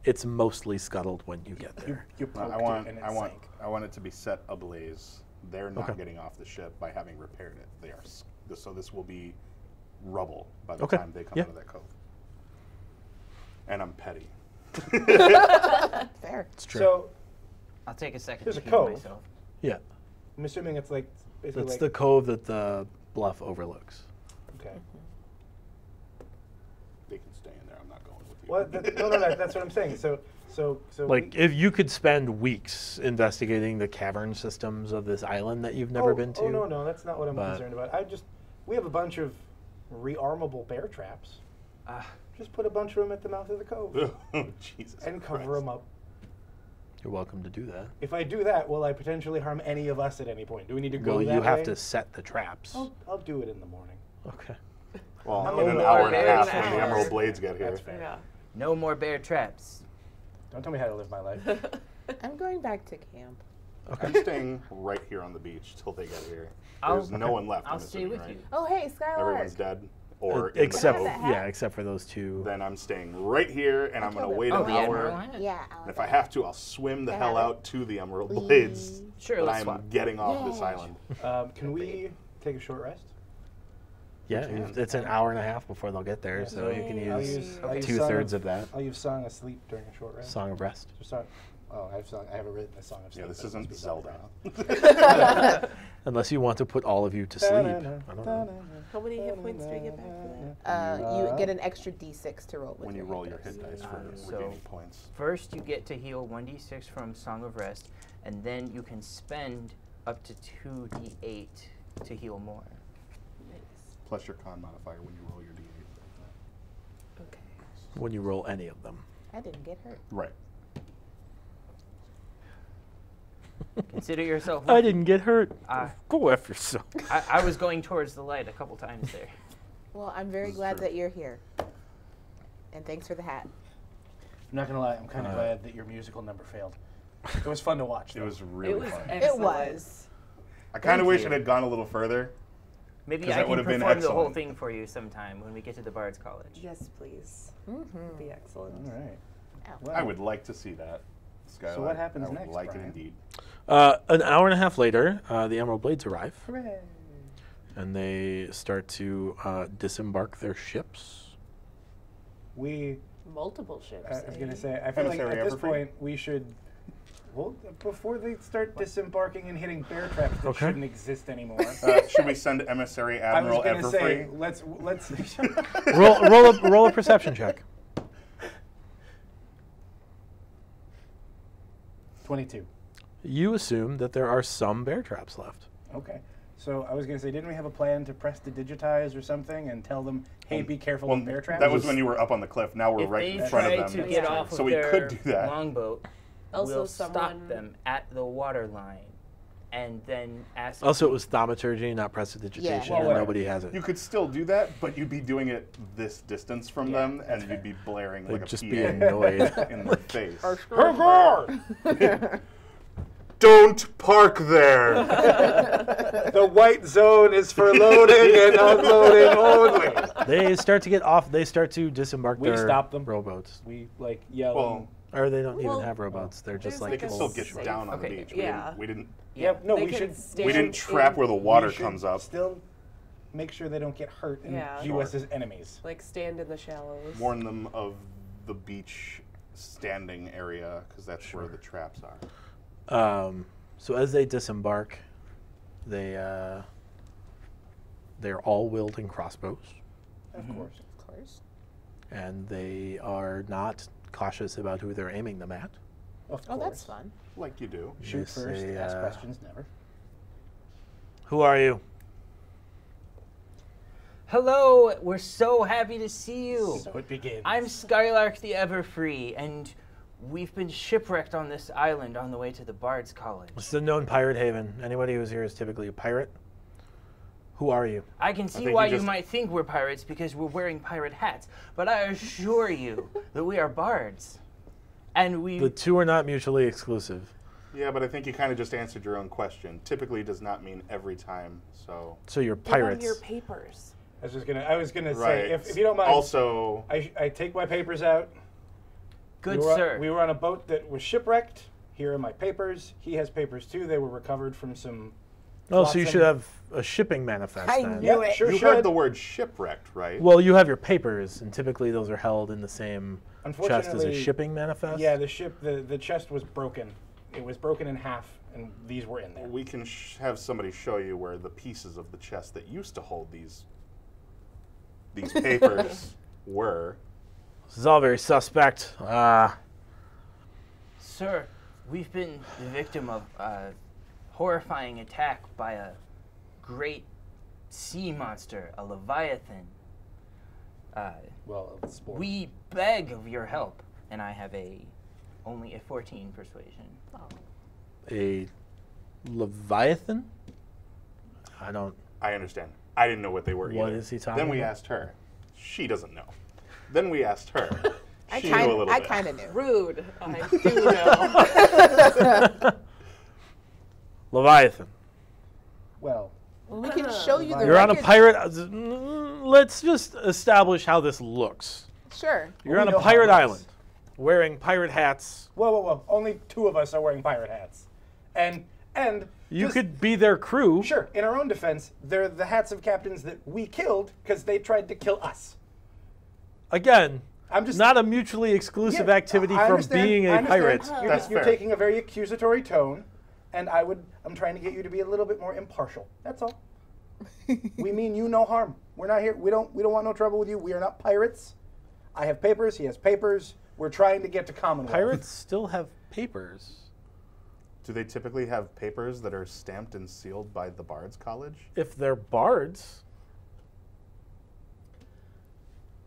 It's mostly scuttled when you get there. You poked I want, it and it I want, sank. I want it to be set ablaze. They're not Okay. getting off the ship by having repaired it. They are, so this will be rubble by the Okay, time they come yeah. out of that cove. And I'm petty. Fair. It's true. So, I'll take a second There's to a heal cove. myself. yeah, I'm assuming it's like basically that's like the cove that the bluff overlooks. okay. They can stay in there. I'm not going with you. Well, no, that's what I'm saying. So Like if you could spend weeks investigating the cavern systems of this island that you've never been to. Oh no, that's not what I'm but- concerned about. We have a bunch of rearmable bear traps. Just put a bunch of them at the mouth of the cove Oh, Jesus and cover Christ. them up. You're welcome to do that. If I do that, will I potentially harm any of us at any point? Do we need to go Well, that you have way? to set the traps. I'll do it in the morning. Okay. Well, I'm in a an more hour and a bear half than when an the hour. Emerald Blades get here. That's fair. Yeah. No more bear traps. Don't tell me how to live my life. I'm going back to camp. Okay. I'm staying right here on the beach till they get here. There's no one left. I'll I'm stay assuming, with right? you. Oh, hey, Skylark. Everyone's dead. Or in the except cove. except for those two. Then I'm staying right here, and I'm going to killed wait Oh, an the hour. Admiral hat? Yeah. And if I have to, I'll swim the I hell have it. out to the Emerald Blades. Sure, but let's I'm swap. getting off this Yay. island. Can we take a short rest? Yeah, it's an hour and a half before they'll get there, so you can I'll use use 2/3 of that. I'll use Song of Sleep during a short rest. Song of Rest. Just Oh, I haven't written a song of sleep. Yeah, this but it must isn't be Zelda. Unless you want to put all of you to sleep. I don't know. How many hit points do we get back for that? You get an extra D6 to roll with When you your roll hit your dice. hit dice for So- regaining points. First, you get to heal 1d6 from Song of Rest, and then you can spend up to 2d8 to heal more. Nice. Plus your con modifier when you roll your d8. Okay. When you roll any of them. I didn't get hurt. Right. Consider yourself I lucky. didn't get hurt. Go F yourself. I was going towards the light a couple times there. Well, I'm very This is glad true. that you're here. And thanks for the hat. I'm not gonna lie, I'm kind of glad that your musical number failed. It was fun to watch. It though. was really It was fun. excellent. It was. I kind of Thank wish you. it had gone a little further. Maybe 'Cause I that can would've been perform the whole excellent. thing for you sometime when we get to the Bards College. Yes, please. Mm-hmm. It'd be excellent. All right. I would like to see that. Skylar. So what happens I would next, like Brian? it indeed. An hour and a half later, the Emerald Blades arrive, Hooray! and they start to disembark their ships. We. Multiple ships. I was gonna eh? say. I feel like Emissary at this ever free? point we should. Well, before they start disembarking and hitting bear traps that Okay. shouldn't exist anymore. Should we send Emissary I was Admiral gonna say Everfree? let's. roll a perception check. 22. You assume that there are some bear traps left. Okay. So I was gonna say, didn't we have a plan to press to digitize or something and tell them, hey, be careful Well, of bear traps? that was when you were up on the cliff. Now we're If right they in front try of to them. get Yeah. off So of we their could do that. longboat, Also, we'll stop someone- them at the water line, and then ask. Also, it was thaumaturgy, not prestidigitation, Well, and whatever. nobody has it. You could still do that, but you'd be doing it this distance from Yeah, them, and you'd be blaring They'd like a just PA be annoyed. in the face. Hurrah! Don't park there. The white zone is for loading and unloading only. They start to get off. They start to disembark We their stop them. rowboats. We like yell. Well, Or they don't even Well, have rowboats. They're just there's like they can full- still get safe. down on the Okay, beach. yeah. We didn't. yeah, no, They we can should. stand We didn't trap in- where the water we should comes up. Still make sure they don't get hurt and Yeah. view us as enemies. Like stand in the shallows. Warn them of the beach standing area because that's where the traps are. So as they disembark, they're all wielding crossbows, Of course. Of course. and they are not cautious about who they're aiming them at. Of Oh, course. that's fun. Like you do. Shoot They first, say, ask questions never. Who are you? Hello, we're so happy to see you. So it begins. I'm Skylark the Everfree, and we've been shipwrecked on this island on the way to the Bards College. This is a known pirate haven. Anybody who's here is typically a pirate. Who are you? I can see think why you you just- might think we're pirates because we're wearing pirate hats, but I assure you that we are bards. And we The two are not mutually exclusive. Yeah, but I think you kind of just answered your own question. Typically does not mean every time, so. So you're Give 'em pirates. your papers. I was gonna Right. say, if you don't mind, Also, I take my papers out. good we were, sir. We were on a boat that was shipwrecked. Here are my papers. He has papers too. They were recovered from some. Oh, so you flotsam. should have a shipping manifest I then. knew Yeah, it. sure you should. heard the word shipwrecked, right? Well, you have your papers, and typically those are held in the same chest as a Unfortunately, shipping manifest. Yeah, the chest was broken. It was broken in half, and these were in there. We can have somebody show you where the pieces of the chest that used to hold these papers were. This is all very suspect. Sir, we've been the victim of a horrifying attack by a great sea monster, a leviathan. Well, it's We beg of your help, and I have only a 14 persuasion. A leviathan? I don't. I understand. I didn't know what they were What either. is he talking Then we about? asked her. She doesn't know. Then we asked her. I She knew a little bit. kind of knew. Rude. I do know. Leviathan. well. Well, we can show you the You're on a records. pirate. Let's just establish how this looks. Sure. You're we on know a how pirate it looks. island, wearing pirate hats. Whoa! Only 2 of us are wearing pirate hats, and You just- could be their crew. Sure, in our own defense, they're the hats of captains that we killed because they tried to kill us. Again, I'm just not a mutually exclusive Yeah, activity I from understand- being I a understand. pirate. That's You're fair. taking a very accusatory tone, and I'm trying to get you to be a little bit more impartial. That's all. We mean you no harm. We're not here. We don't want no trouble with you. We are not pirates. I have papers. He has papers. We're trying to get to Commonwealth. Pirates still have papers. Do they typically have papers that are stamped and sealed by the Bards College? If they're bards,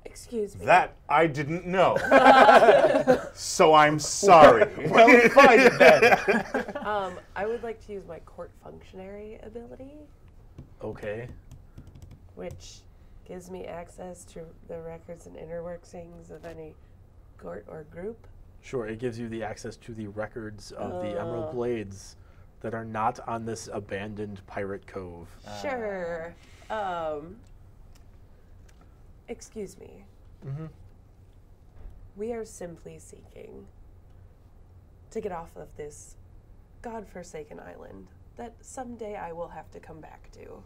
Excuse me. That I didn't know. So I'm sorry. Well, fine then. I would like to use my court functionary ability, okay. which gives me access to the records and inner workings of any court or group. Sure, it gives you the access to the records of the Emerald Blades that are not on this abandoned pirate cove. Sure. Excuse me. Mm-hmm. We are simply seeking to get off of this godforsaken island that someday I will have to come back to.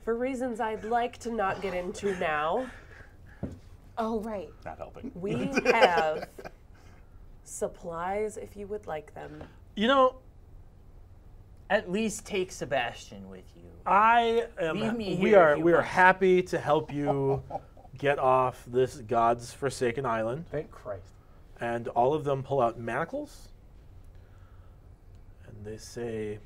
For reasons I'd like to not get into now, Oh, right. Not helping. we have supplies if you would like them. You know, At least take Sebastian with you. I am. Leave me we here are. if you We are want. happy to help you get off this God's forsaken island. Thank Christ. And all of them pull out manacles, and they say,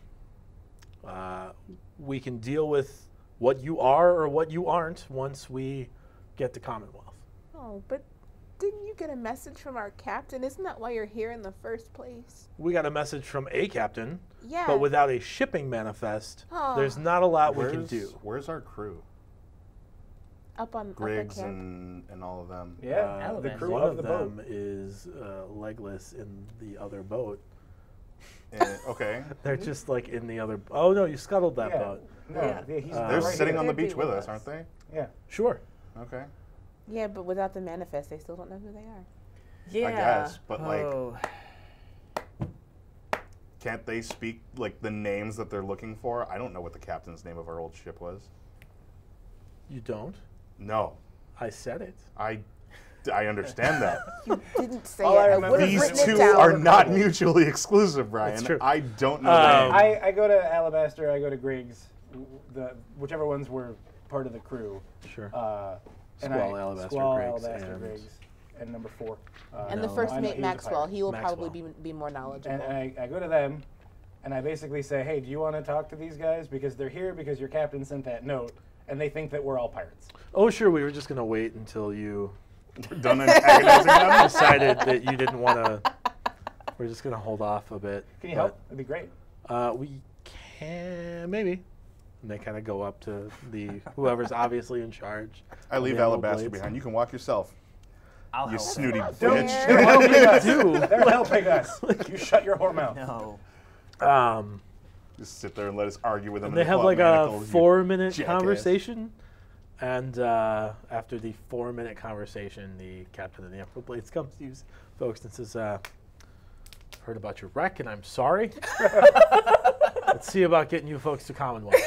"We can deal with what you are or what you aren't once we get to Commonwealth." Oh, but didn't you get a message from our captain? Isn't that why you're here in the first place? We got a message from a captain, Yeah. but without a shipping manifest, Oh. there's not a lot we can do. Where's our crew? Up on Griggs camp. and all of them. Yeah, the Alabama. crew One of of the them boat. is legless in the other boat. Okay. They're just like in the other. Oh no, you scuttled that Yeah. boat. No, Yeah. he's They're right sitting here. on the They'd be beach with with us, us. aren't they? Yeah. Sure. Okay. Yeah, but without the manifest, they still don't know who they are. Yeah. I guess, but like, Oh, can't they speak like the names that they're looking for? I don't know what the captain's name of our old ship was. You don't. No, I said it. I understand that. Didn't say All I it. I remember- would have These written it two down. are not mutually exclusive, Brian. true. I don't know. Um, the name. I go to Alabaster, I go to Griggs, whichever ones were part of the crew. Sure. Squall, Alabaster, Squall, Griggs, Alabaster, and- Griggs, and number 4. And the No. first I know mate, he was a Maxwell, pirate. he will Maxwell. probably be more knowledgeable. And I go to them, and I basically say, hey, do you want to talk to these guys? Because they're here because your captain sent that note, and they think that we're all pirates. Oh, sure. We were just gonna wait until you We're done antagonizing them. decided that you didn't want to. We're just gonna hold off a bit. Can you help? That'd be great. We can maybe. And they kind of go up to the whoever's obviously in charge. I of leave the Emerald Alabaster Blades. behind. You can walk yourself. I'll You help. snooty Don't- bitch. They're helping us. Do They're helping us. You shut your whore mouth. No. Just sit there and let us argue with them. And they and have pull out like a manacles, you 4-minute jackass. conversation, and after the 4-minute conversation, the captain of the Emerald Blades comes to you folks and says, "Heard about your wreck, and I'm sorry. Let's see about getting you folks to Commonwealth."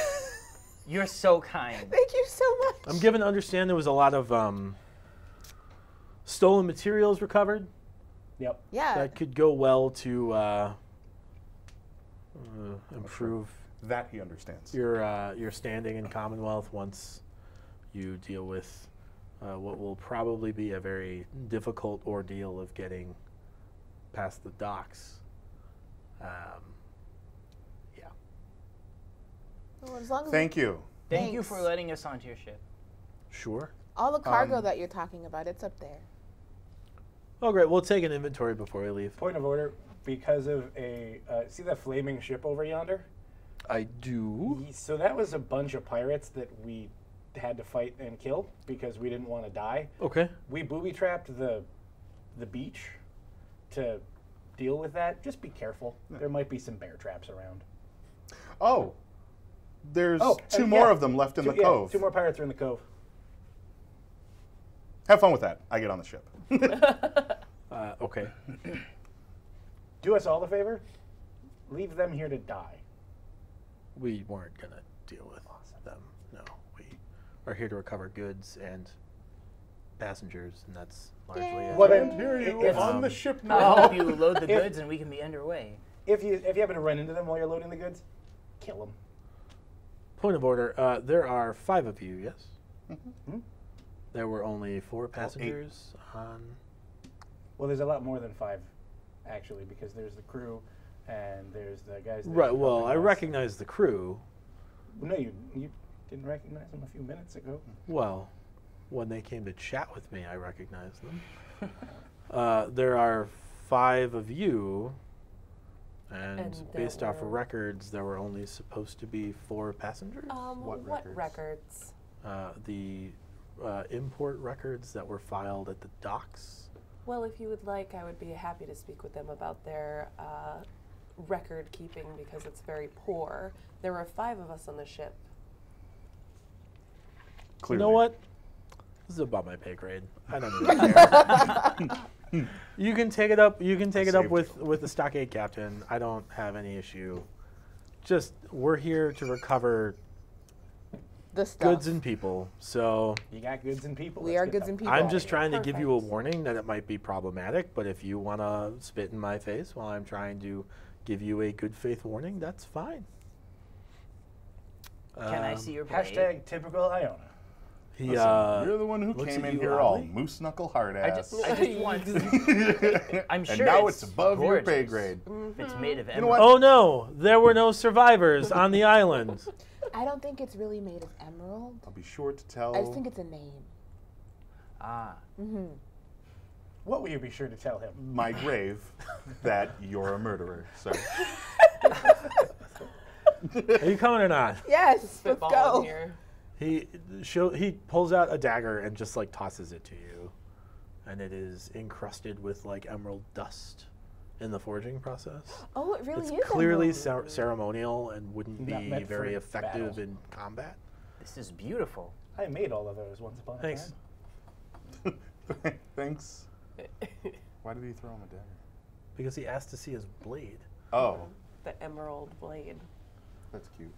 You're so kind. Thank you so much. I'm given to understand there was a lot of stolen materials recovered Yep. Yeah. that could go well to improve That he understands. your standing in Commonwealth once you deal with what will probably be a very difficult ordeal of getting past the docks. Yeah. Well, as long as Thank you. Thank you Thanks. for letting us onto your ship. Sure. all the cargo that you're talking about, it's up there. Oh, great. We'll take an inventory before we leave. Point of order, because of a, see that flaming ship over yonder? I do. So that was a bunch of pirates that we had to fight and kill because we didn't want to die. Okay. We booby-trapped the beach to deal with that. Just be careful. There might be some bear traps around. Oh, there's Oh, two and more yeah, of them left in the yeah, cove. 2 more pirates are in the cove. Have fun with that. I get on the ship. Okay. Do us all a favor. Leave them here to die. We weren't going to deal with them. No. We are here to recover goods and passengers, and that's largely it. What And here you if, on the ship I'll now. help you load the goods and we can be underway. if you happen to run into them while you're loading the goods, kill them. Point of order. There are 5 of you, yes? Mm-hmm. There were only 4 passengers on... Well, there's a lot more than 5, actually, because there's the crew and there's the guys. That Right, are well, helping I us. recognize the crew. No, you didn't recognize them a few minutes ago. Well, when they came to chat with me, I recognized them. There are 5 of you, and And there based off of were- records, there were only supposed to be 4 passengers. What records? The import records that were filed at the docks. Well, if you would like, I would be happy to speak with them about their record keeping because it's very poor. There were 5 of us on the ship. Clearly. You know what? This is above my pay grade. I don't really care. You can take it up. You can take it up Saved with the stockade captain. I don't have any issue. Just we're here to recover The stuff. goods and people. So You got goods and people. We let's are get goods them. and people. I'm just trying to give you a Perfect. warning that it might be problematic. But if you want to spit in my face while I'm trying to give you a good faith warning, that's fine. Can I see your blade? Hashtag typical Iona. He, Listen, you're the one who looks came at in you here all oddly. moose knuckle hard I ass. just want. I'm sure and now it's above your pay gorgeous. grade. If it's made of know emerald. what? Oh no, there were no survivors on the island. I don't think it's really made of emerald. I'll be sure to tell. I just think it's a name. Ah. What will you be sure to tell him? my grave that you're a murderer, sir. Are you coming or not? Yes, let's Spitballing go. here. He pulls out a dagger and just like tosses it to you, and it is encrusted with like emerald dust in the forging process. Oh, it really It's is. clearly emerald. ceremonial and wouldn't Not be meant for very effective battle. in combat. This is beautiful. I made all of those once upon a Thanks. time. Thanks. Why did he throw him a dagger? Because he asked to see his blade. Oh, The emerald blade. that's cute.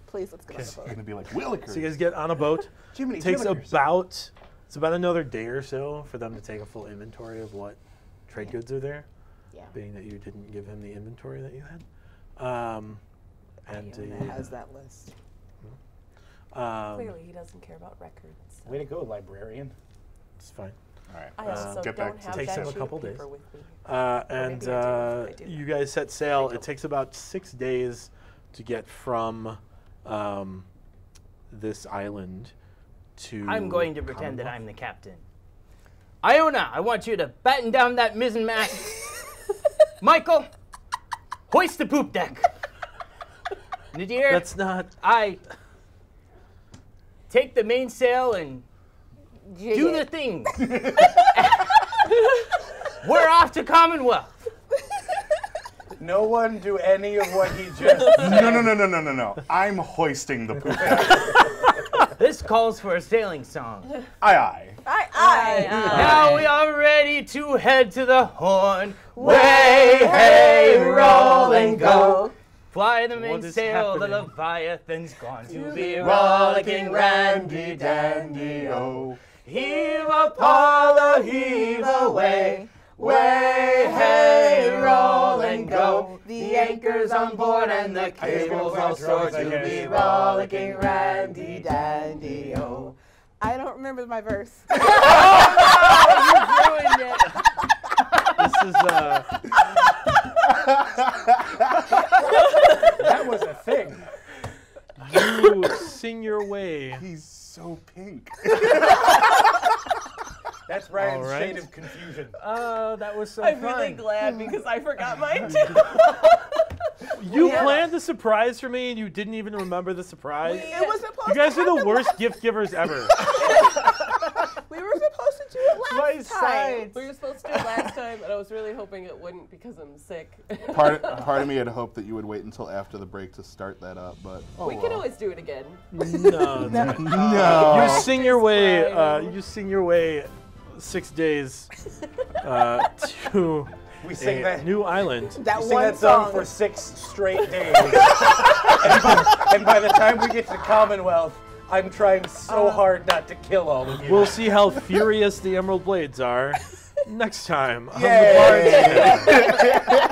Please, let's get on the He's boat. gonna be like Willikers. So you guys get on a boat. Jiminy It takes Jimminers. it's about another day or so for them to take a full inventory of what trade goods are there, Yeah. being that you didn't give him the inventory that you had. And Iona has that list. Clearly, he doesn't care about records. Way to go, librarian. it's fine. All right. I also get don't back to have Takes that him a sheet couple of days. paper with me. And maybe I do. I do. you guys set sail. I It don't. takes about 6 days to get from this island to. I'm going to pretend that Commonwealth. I'm the captain. Iona, I want you to batten down that mizzen mast. Michael, hoist the poop deck. Nadir, That's not. I take the mainsail and Jig do the it. thing. We're off to Commonwealth. No one do any of what he just No. I'm hoisting the poop deck. This calls for a sailing song. Aye, aye. Aye. Now we are ready to head to the Horn. Way, hey, roll and go. Fly the What is mainsail, the happening? Leviathan's gone to be Rollicking rollicking randy dandy oh. Heave Apollo, heave away. Way, hey, roll and go. The anchor's on board and the cables all stored to be rollicking randy dandy oh. I don't remember my verse. Ruined it. This is. that was a thing. You sing your way. He's so pink. That's Ryan's All right. shade of confusion. That was so I'm fun. really glad because I forgot mine too. You planned the surprise for me and you didn't even remember the surprise. It was supposed You guys to are the happen worst gift givers ever. We were supposed to do it last time. We were supposed to do it last time, and I was really hoping it wouldn't because I'm sick. Part of me had hoped that you would wait until after the break to start that up, but We can always do it again. No. no. You sing your way. fine. You sing your way 6 days to We sing a that. new island. That We sing one that song song. for 6 straight days. and by the time we get to Commonwealth, I'm trying so hard not to kill all of you. We'll see how furious the Emerald Blades are next time on Yay. the Bards Tale.